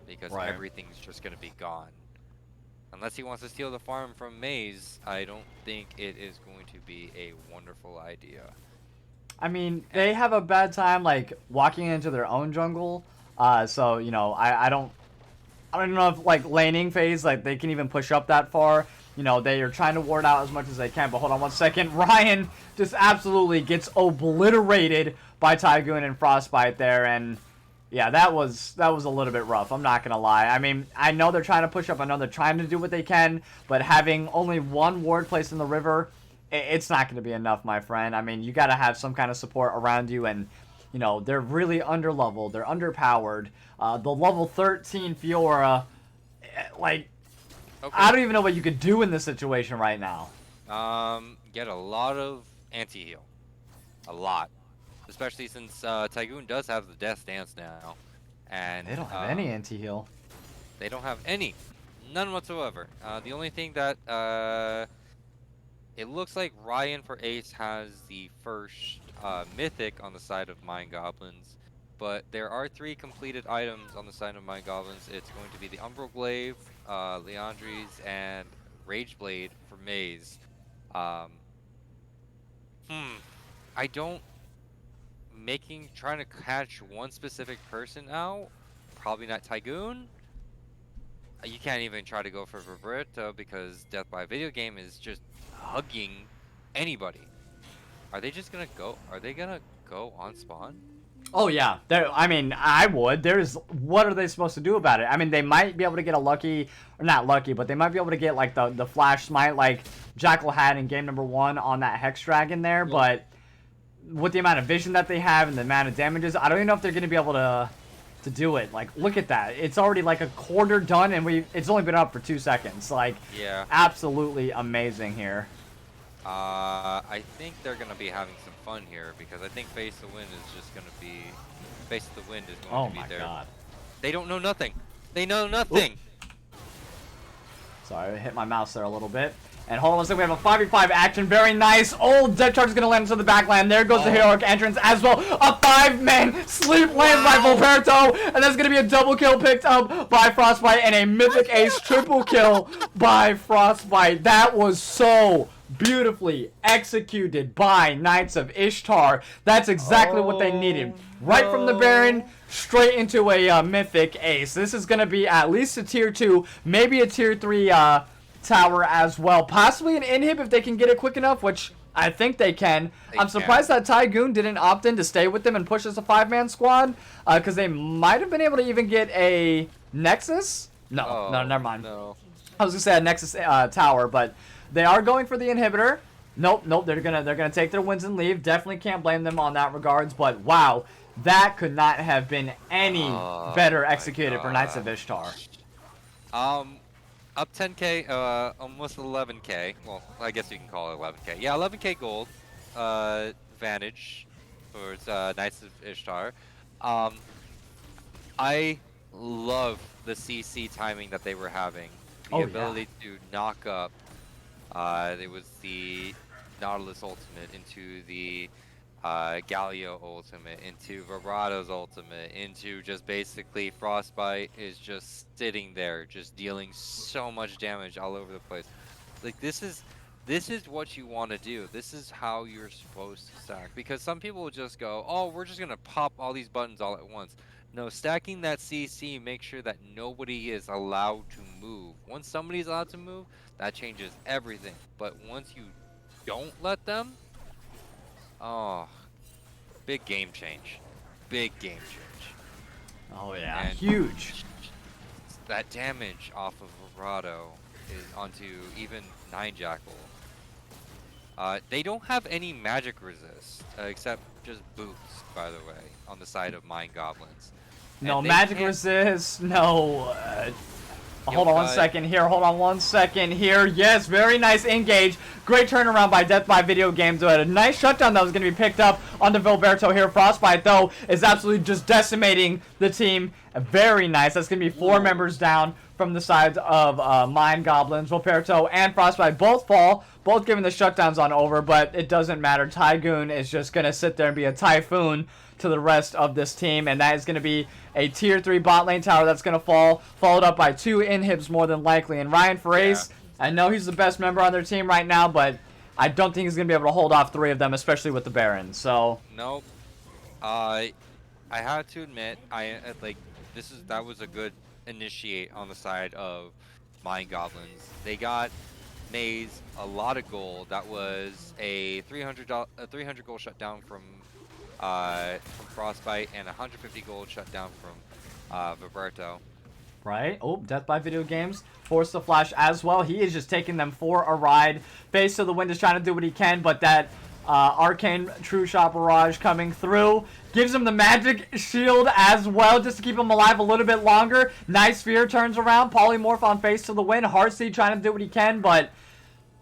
because Right. everything's just going to be gone. Unless he wants to steal the farm from Maze, I don't think it is going to be a wonderful idea. I mean, they have a bad time like walking into their own jungle. So you know, I don't know if like laning phase like they can even push up that far. You know, they are trying to ward out as much as they can. But hold on one second, Ryan just absolutely gets obliterated by Tygoon and Frostbite there, and yeah, that was a little bit rough. I'm not gonna lie. I mean, I know they're trying to push up. I know they're trying to do what they can, but having only one ward placed in the river, it's not going to be enough, my friend. I mean, you got to have some kind of support around you, and you know they're really underleveled. They're underpowered. The level 13 Fiora, like, Okay. I don't even know what you could do in this situation right now. Get a lot of anti-heal. A lot. Especially since Tygoon does have the Death Dance now. And They don't have any anti-heal. They don't have any. None whatsoever. The only thing that it looks like Ryan for Ace has the first Mythic on the side of MindGoblins, but there are 3 completed items on the side of MindGoblins. It's going to be the Umbral Glaive, Leandri's, and Rage Blade for Maze. I don't... Trying to catch one specific person out, probably not Tygoon. You can't even try to go for Roberto because Death by Video Game is just hugging anybody. Are they just gonna go? Are they gonna go on spawn? Oh yeah, I mean, I would. What are they supposed to do about it? I mean, they might be able to get a lucky, or not lucky, but they might be able to get like the flash smite like Jackal had in game number 1 on that Hex Dragon there. But with the amount of vision that they have and the amount of damages, I don't even know if they're gonna be able to do it. Like, look at that. It's already like a quarter done, and it's only been up for 2 seconds. Like, yeah, absolutely amazing here. I think they're gonna be having some fun here because I think Face the Wind is just gonna be Face the Wind is going to be there. Oh my god. They don't know nothing. They know nothing. Oop. Sorry, I hit my mouse there a little bit. And hold on a second, we have a 5v5 action. Very nice. Old Death Charge is going to land into the back line. There goes the heroic entrance as well. A 5-man sleep lands by Volperto. And that's going to be a double kill picked up by Frostbite. And a Mythic Ace triple kill by Frostbite. That was so beautifully executed by Knights of Ishtar. That's exactly what they needed. Right from the Baron, straight into a Mythic Ace. This is going to be at least a tier 2, maybe a tier 3 tower as well. Possibly an inhib if they can get it quick enough, which I think they can. I'm surprised that Tygoon didn't opt in to stay with them and push as a 5-man squad, because they might have been able to even get a Nexus. No, never mind. No. I was going to say a Nexus tower, but they are going for the inhibitor. Nope, they're gonna take their wins and leave. Definitely can't blame them on that regards, but wow, that could not have been any better executed for Knights of Ishtar. Up 10k, almost 11k. Well, I guess you can call it 11k. Yeah, 11k gold advantage towards Knights of Ishtar. I love the CC timing that they were having. The ability to knock up. There was the Nautilus ultimate into the Galio ultimate, into Vibrato's ultimate, into just basically Frostbite is just sitting there, just dealing so much damage all over the place. Like, this is what you want to do. This is how you're supposed to stack. Because some people will just go, oh, we're just going to pop all these buttons all at once. No, stacking that CC, make sure that nobody is allowed to move. Once somebody's allowed to move, that changes everything. But once you don't let them, oh, big game change. Big game change. Oh yeah, and huge. That damage off of Vibrato is onto even 9 Jackal. They don't have any magic resist, except just boots, by the way, on the side of MindGoblins. No magic resist, no Hold on 1 second here. Hold on 1 second here. Yes, very nice engage. Great turnaround by Death by Video Games. Who had a nice shutdown that was going to be picked up onto Vilberto here. Frostbite, though, is absolutely just decimating the team. Very nice. That's going to be 4 members down from the sides of MindGoblins. Vilberto and Frostbite both fall. Both giving the shutdowns on over, but it doesn't matter. Tygoon is just going to sit there and be a typhoon to the rest of this team, and that is going to be a tier 3 bot lane tower that's going to fall, followed up by 2 inhibs more than likely. And Ryan Ferace, I know he's the best member on their team right now, but I don't think he's going to be able to hold off 3 of them, especially with the Baron. So nope. I have to admit, that was a good initiate on the side of MindGoblins. They got Maze a lot of gold. That was a 300 gold shutdown from Frostbite and 150 gold shutdown from Vilberto. Right? Oh, Death by Video Games forced the flash as well. He is just taking them for a ride. Face to the Wind is trying to do what he can, but that Arcane True Shot Barrage coming through gives him the magic shield as well, just to keep him alive a little bit longer. Nice Sphere turns around. Polymorph on Face to the Wind. Heartseed trying to do what he can, but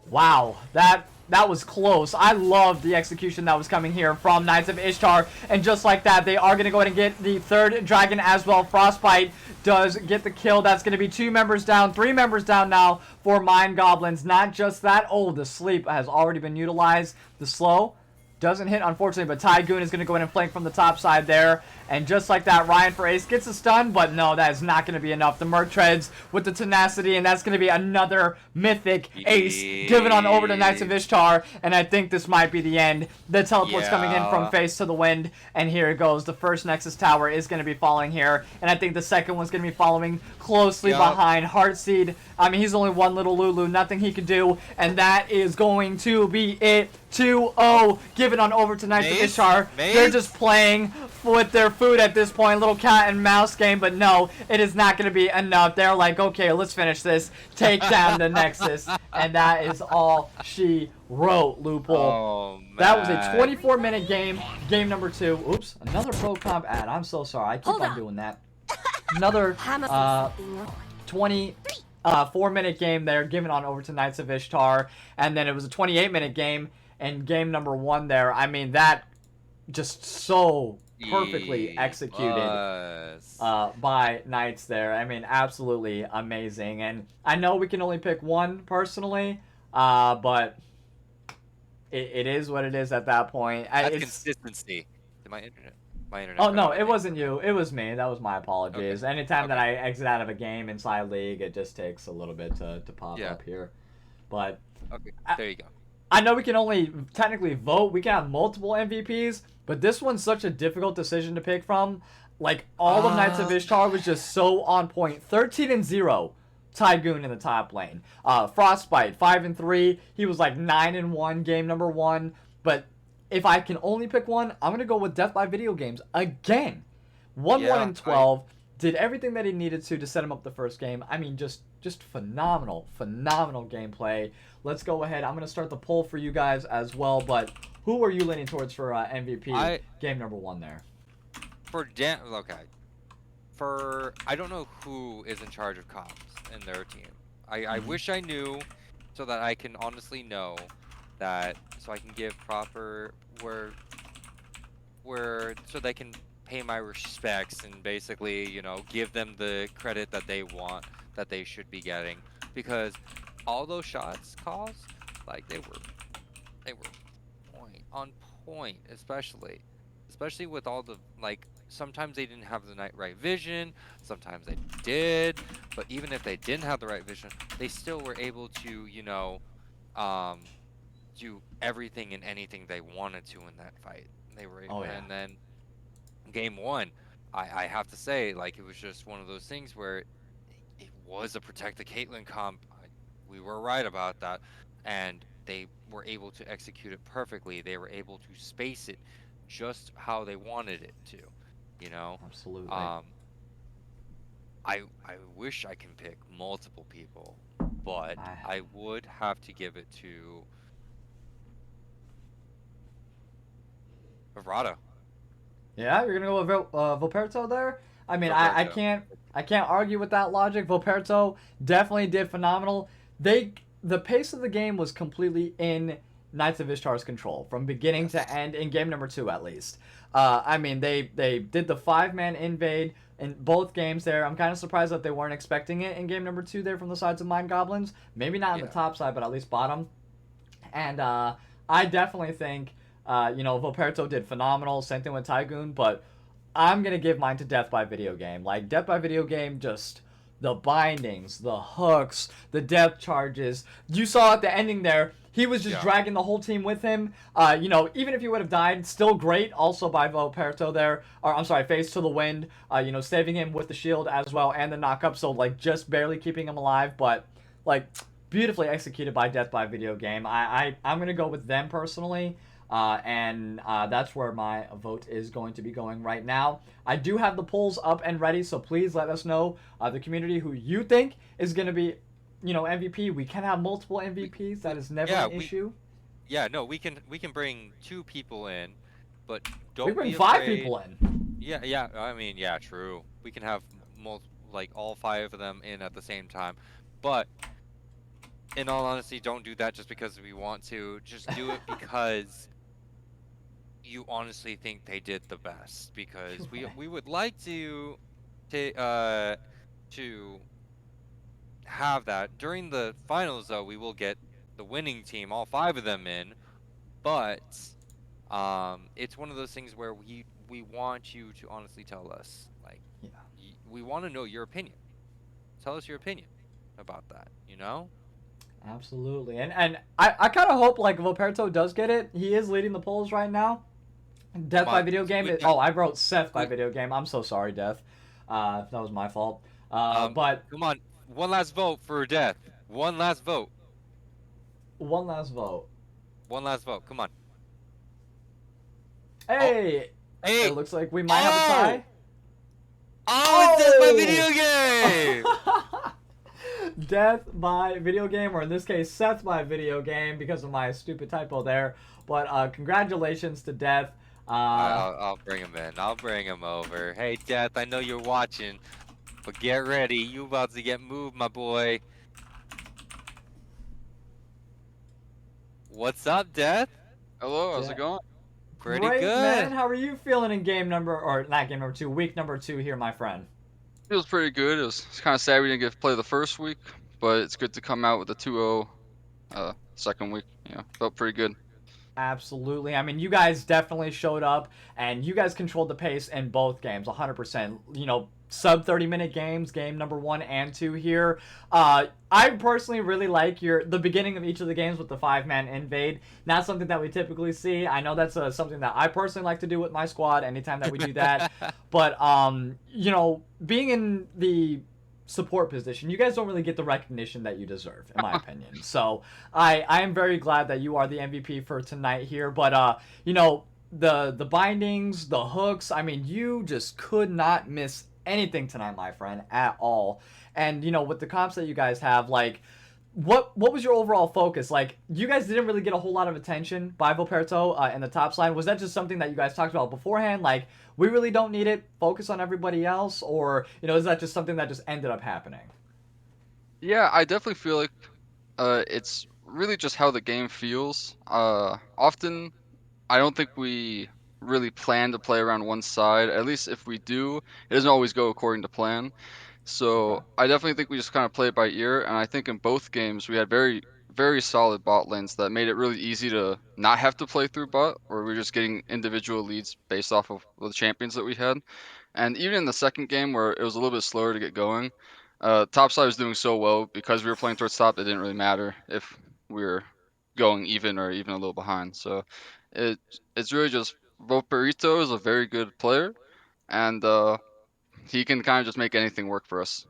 wow, that was close. I love the execution that was coming here from Knights of Ishtar. And just like that, they are going to go ahead and get the 3rd dragon as well. Frostbite does get the kill. That's going to be 2 members down, 3 members down now for MindGoblins. Not just that. Oh, the sleep has already been utilized. The slow doesn't hit, unfortunately, but Tygoon is going to go in and flank from the top side there. And just like that, Ryan Ferace gets a stun, but no, that is not going to be enough. The Merc treads with the tenacity, and that's going to be another mythic ace given on over to Knights of Ishtar. And I think this might be the end. The teleport's coming in from Face to the Wind, and here it goes. The first Nexus Tower is going to be falling here, and I think the second one's going to be following closely behind. Heartseed, I mean, he's only one little Lulu, nothing he can do, and that is going to be it. 2-0, give it on over to Knights of Ishtar. They're just playing with their food at this point, little cat and mouse game, but no, it is not going to be enough. They're like, okay, let's finish this, take down the Nexus, and that is all she wrote, Lupul. Oh, man. That was a 24-minute game, game number 2. Oops, another Pro Comp ad. I'm so sorry, I keep on doing that. Another 24-minute game there, given on over to Knights of Ishtar, and then it was a 28-minute game. And game number 1 there, I mean, that just so perfectly executed by Knights there. I mean, absolutely amazing. And I know we can only pick one personally, but it is what it is at that point. That's consistency. My internet. Oh, no, it wasn't you. It was me. That was my apologies. Okay. Anytime that I exit out of a game inside League, it just takes a little bit to pop up here. But okay, there you go. I know we can only technically vote. We can have multiple MVPs, but this one's such a difficult decision to pick from. Like, all of Knights of Ishtar was just so on point. 13-0, Tygoon in the top lane. Frostbite, 5-3. He was like 9-1 game number 1. But if I can only pick one, I'm going to go with Death by Video Games again. 1-1-12. Did everything that he needed to set him up the first game. I mean, just phenomenal gameplay. Let's go ahead. I'm going to start the poll for you guys as well, but who are you leaning towards for MVP game number 1 there? I don't know who is in charge of comms in their team. I wish I knew so that I can honestly know that, so I can give proper so they can pay my respects and basically, you know, give them the credit that they want, that they should be getting, because all those shots calls, like, they were on point, especially with all the, like, sometimes they didn't have the right vision, sometimes they did, but even if they didn't have the right vision, they still were able to, you know, do everything and anything they wanted to in that fight. They were able, and then game 1, I have to say, like, it was just one of those things where it was a Protect the Caitlyn comp. We were right about that, and they were able to execute it perfectly. They were able to space it just how they wanted it to, you know. Absolutely. I wish I can pick multiple people, but I would have to give it to Verado. Yeah, you're gonna go with Vilberto there. I mean, I Roberto. can't argue with that logic. Voperto definitely did phenomenal. The pace of the game was completely in Knights of Ishtar's control from beginning Yes. to end in game number 2 at least. I mean, they did the 5-man invade in both games there. I'm kind of surprised that they weren't expecting it in game number 2 there from the sides of MindGoblins. Maybe not on the Yeah. top side, but at least bottom. And I definitely think, Voperto did phenomenal. Same thing with Tygoon, but I'm going to give mine to Death by Video Game. Like, Death by Video Game, just the bindings, the hooks, the depth charges. You saw at the ending there, he was just Yeah. dragging the whole team with him. Even if he would have died, still great. Also by Voperto there. Or, I'm sorry, Face to the Wind. Saving him with the shield as well and the knock-up. So, like, just barely keeping him alive. But, like, beautifully executed by Death by Video Game. I'm going to go with them personally. That's where my vote is going to be going right now. I do have the polls up and ready, so please let us know, the community, who you think is going to be, MVP. We can have multiple MVPs. That is never an issue. Yeah, no, we can bring 2 people in, but don't We bring be 5 afraid. people in. Yeah. I mean, yeah, true. We can have all 5 of them in at the same time, but in all honesty, don't do that just because we want to. Just do it because you honestly think they did the best. Because we would like to have that during the finals. Though we will get the winning team, all 5 of them in, but it's one of those things where we want you to honestly tell us, like, Yeah. we want to know your opinion. Tell us your opinion about that. Absolutely. And I kind of hope, like, Voperto does get it. He is leading the polls right now. Death by Video Game. I wrote Seth by Video Game. I'm so sorry, Death. That was my fault. But Come on, one last vote for Death. One last vote. one last vote. One last vote. Come on. Hey, Hey. it looks like we might have a tie. Oh, it's Death by Video Game. Death by Video Game, or in this case, Seth by Video Game, because of my stupid typo there. But congratulations to Death. I'll bring him in. I'll bring him over. Hey, Death, I know you're watching, but get ready. You about to get moved, my boy. What's up, Death? Hello, how's Yeah. it going? Pretty Great, good. man. How are you feeling in not game number 2, week number 2 here, my friend? Feels pretty good. It's kind of sad we didn't get to play the first week, but it's good to come out with a 2-0 second week. Felt pretty good. Absolutely. I mean, you guys definitely showed up, and you guys controlled the pace in both games, 100%. Sub 30-minute games, game number 1 and 2 here. I personally really like the beginning of each of the games with the 5-man invade. Not something that we typically see. I know that's something that I personally like to do with my squad anytime that we do that. But being in the support position, you guys don't really get the recognition that you deserve, in my opinion. So I am very glad that you are the MVP for tonight here. But the bindings, the hooks, I mean, you just could not miss anything tonight, my friend, at all. And with the comps that you guys have, like, what was your overall focus? Like, you guys didn't really get a whole lot of attention by Voperto in the top line. Was that just something that you guys talked about beforehand? Like, we really don't need it, focus on everybody else? Or, is that just something that just ended up happening? Yeah, I definitely feel like it's really just how the game feels. Often, I don't think we really plan to play around one side. At least if we do, it doesn't always go according to plan. So Okay. I definitely think we just kind of play it by ear. And I think in both games we had very, very solid bot lanes that made it really easy to not have to play through bot, where we're just getting individual leads based off of the champions that we had. And even in the second game where it was a little bit slower to get going, top side was doing so well because we were playing towards top. It didn't really matter if we were going even or even a little behind. So it's really just Voperito is a very good player, and he can kind of just make anything work for us.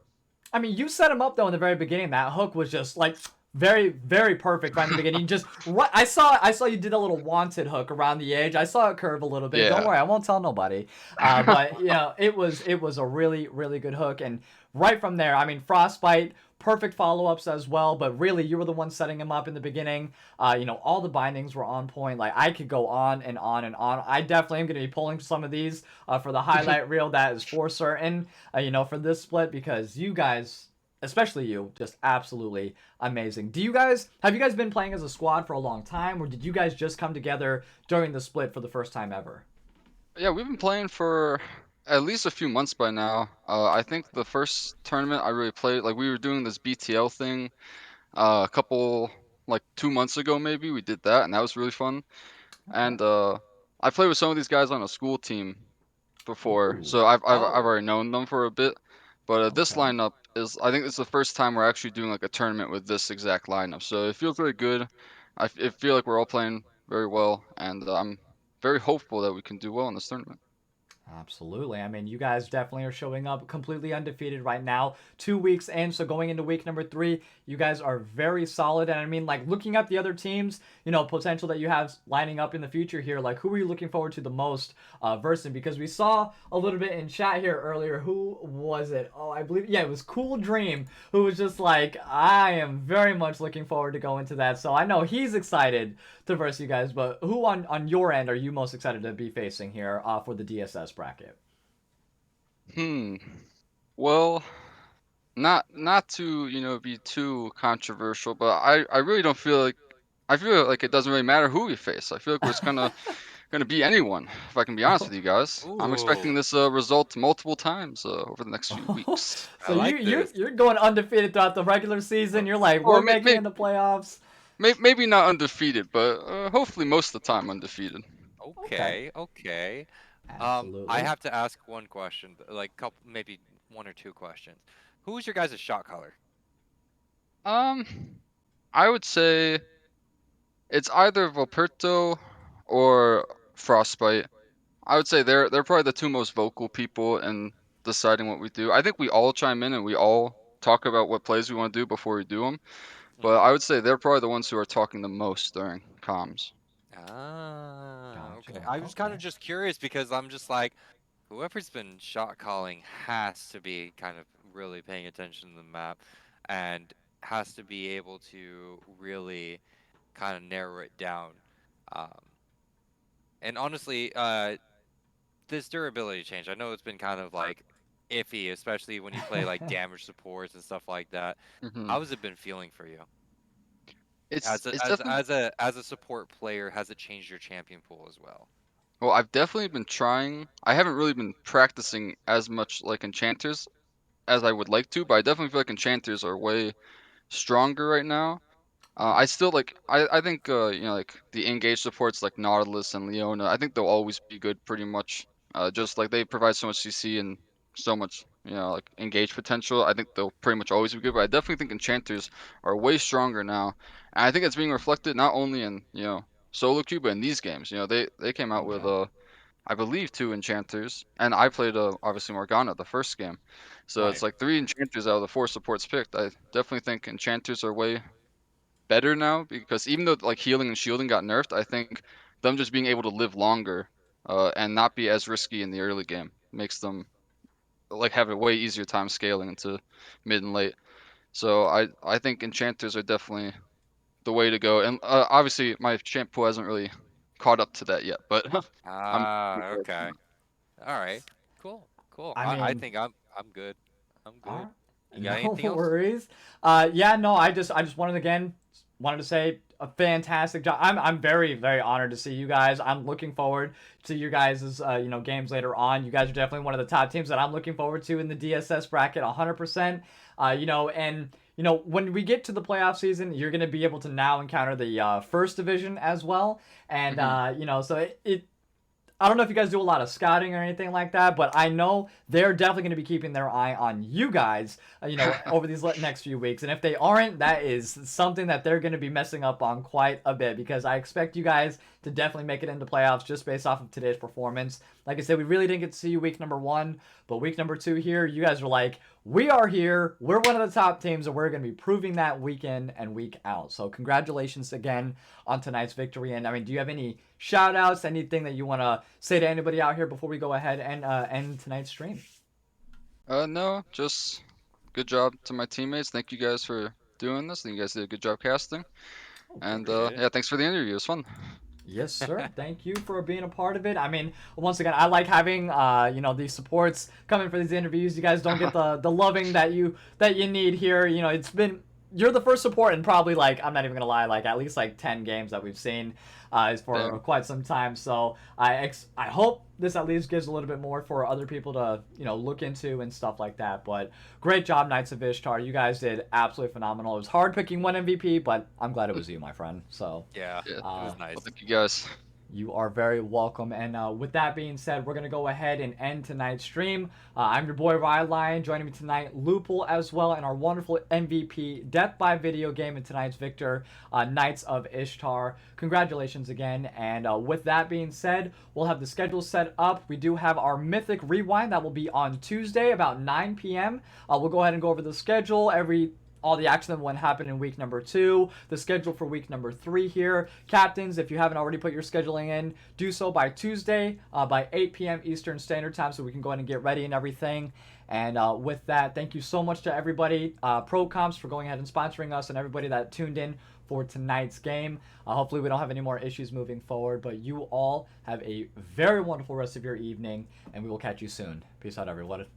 I mean, you set him up, though, in the very beginning. That hook was just, like, very, very perfect right in the beginning. Just what I saw you did a little wanted hook around the edge. I saw it curve a little bit. Don't Yeah. worry, I won't tell nobody. But it was a really, really good hook. And right from there, I mean, Frostbite perfect follow-ups as well, but really you were the one setting him up in the beginning. All the bindings were on point. Like, I could go on and on and on. I definitely am going to be pulling some of these for the highlight reel. That is for certain, for this split, because you guys, especially you, just absolutely amazing. Have you guys been playing as a squad for a long time, or did you guys just come together during the split for the first time ever? Yeah, we've been playing for at least a few months by now. I think the first tournament I really played, like we were doing this BTL thing, a couple like 2 months ago maybe we did that, and that was really fun. Okay. And I played with some of these guys on a school team before, Ooh. so I've Oh, already known them for a bit. But this Okay. lineup is, I think it's the first time we're actually doing like a tournament with this exact lineup, so it feels really good. I feel like we're all playing very well, and I'm very hopeful that we can do well in this tournament. Absolutely. I mean, you guys definitely are showing up completely undefeated right now. 2 weeks in, so going into week number 3, you guys are very solid. And I mean, like, looking at the other teams, potential that you have lining up in the future here, like, who are you looking forward to the most versing? Because we saw a little bit in chat here earlier. Who was it? Oh, I believe, yeah, it was Cool Dream, who was just like, I am very much looking forward to going to that. So I know he's excited to verse you guys, but who on your end are you most excited to be facing here for the DSS bracket? Hmm. Well, not to, be too controversial, but I really don't feel like, I feel like it doesn't really matter who we face. I feel like we're just gonna beat anyone, if I can be honest with you guys. I'm expecting ooh, this result multiple times over the next few weeks. I So you like you're this. you're going undefeated throughout the regular season. You're like, we're Well, making it in the playoffs. maybe not undefeated, but hopefully most of the time undefeated. Okay, Okay, okay. I absolutely. have to ask one question, like couple, maybe one or two questions. Who's your guys' shot color? Um, I would say it's either Volperto or Frostbite. I would say they're probably the two most vocal people in deciding what we do. I think we all chime in and we all talk about what plays we want to do before we do them. But Hmm. I would say they're probably the ones who are talking the most during comms. Ah, Gotcha. okay. I was kind Okay. of just curious because I'm just like, whoever's been shot calling has to be kind of really paying attention to the map and has to be able to really kind of narrow it down. Um, and honestly, this durability change, I know it's been kind of like iffy, especially when you play like damage supports and stuff like that. Hmm. How has it been feeling for you? It's As a it's definitely, as a support player, has it changed your champion pool as well? well, I've definitely been trying. I haven't really been practicing as much like enchanters as I would like to, but I definitely feel like enchanters are way stronger right now. I still like, I think like the engage supports like Nautilus and Leona, I think they'll always be good pretty much. Just like they provide so much CC and so much, like engage potential. I think they'll pretty much always be good, but I definitely think enchanters are way stronger now. And I think it's being reflected not only in, solo queue, but in these games. They came out with Okay. I believe 2 enchanters, and I played obviously Morgana the first game. So it's Right. like 3 enchanters out of the 4 supports picked. I definitely think enchanters are way better now, because even though like healing and shielding got nerfed, I think them just being able to live longer and not be as risky in the early game makes them like have a way easier time scaling into mid and late. So I think enchanters are definitely the way to go. And obviously my champ pool hasn't really caught up to that yet, but I'm Ah, looking forward to okay. that. All right. Cool. Cool. I I mean, think I'm good. I'm all good. right. You got No anything else? worries. Yeah, no, I just wanted to say a fantastic job. I'm very very honored to see you guys. I'm looking forward to your guys' games later on. You guys are definitely one of the top teams that I'm looking forward to in the DSS bracket 100%. And when we get to the playoff season, you're going to be able to now encounter the first division as well. And Hmm. so it I don't know if you guys do a lot of scouting or anything like that, but I know they're definitely going to be keeping their eye on you guys, over these next few weeks. And if they aren't, that is something that they're going to be messing up on quite a bit, because I expect you guys to definitely make it into playoffs just based off of today's performance. Like I said, we really didn't get to see you week number 1, but week number 2 here, you guys were like, we are here. We're one of the top teams, and we're going to be proving that week in and week out. So congratulations again on tonight's victory. And I mean, do you have any shout outs, anything that you want to say to anybody out here before we go ahead and end tonight's stream? No, just good job to my teammates. Thank you guys for doing this. I think you guys did a good job casting. And Appreciate it. yeah, thanks for the interview. It was fun. Yes, sir. Thank you for being a part of it. I mean, once again, I like having these supports coming for these interviews. You guys don't get the loving that you need here. You know, you're the first support in probably like, I'm not even gonna lie, like at least like 10 games that we've seen is for Damn. quite some time. So I hope this at least gives a little bit more for other people to look into and stuff like that. But great job, Knights of Ishtar. You guys did absolutely phenomenal. It was hard picking one MVP, but I'm glad it was you, my friend. So Yeah, Yeah. it was nice. Well, thank you guys. you are very welcome. And with that being said, we're going to go ahead and end tonight's stream. I'm your boy, Rylionn. Joining me tonight, Lupul as well, and our wonderful MVP, Death by Video Game, and tonight's victor, Knights of Ishtar. Congratulations again. And with that being said, we'll have the schedule set up. We do have our Mythic Rewind that will be on Tuesday about 9 p.m. We'll go ahead and go over the schedule, all the action that went happen in week number 2, the schedule for week number 3 here. Captains, if you haven't already put your scheduling in, do so by Tuesday by 8 p.m. Eastern Standard Time so we can go ahead and get ready and everything. And with that, thank you so much to everybody, ProComps, for going ahead and sponsoring us, and everybody that tuned in for tonight's game. Hopefully we don't have any more issues moving forward, but you all have a very wonderful rest of your evening, and we will catch you soon. Peace out, everyone.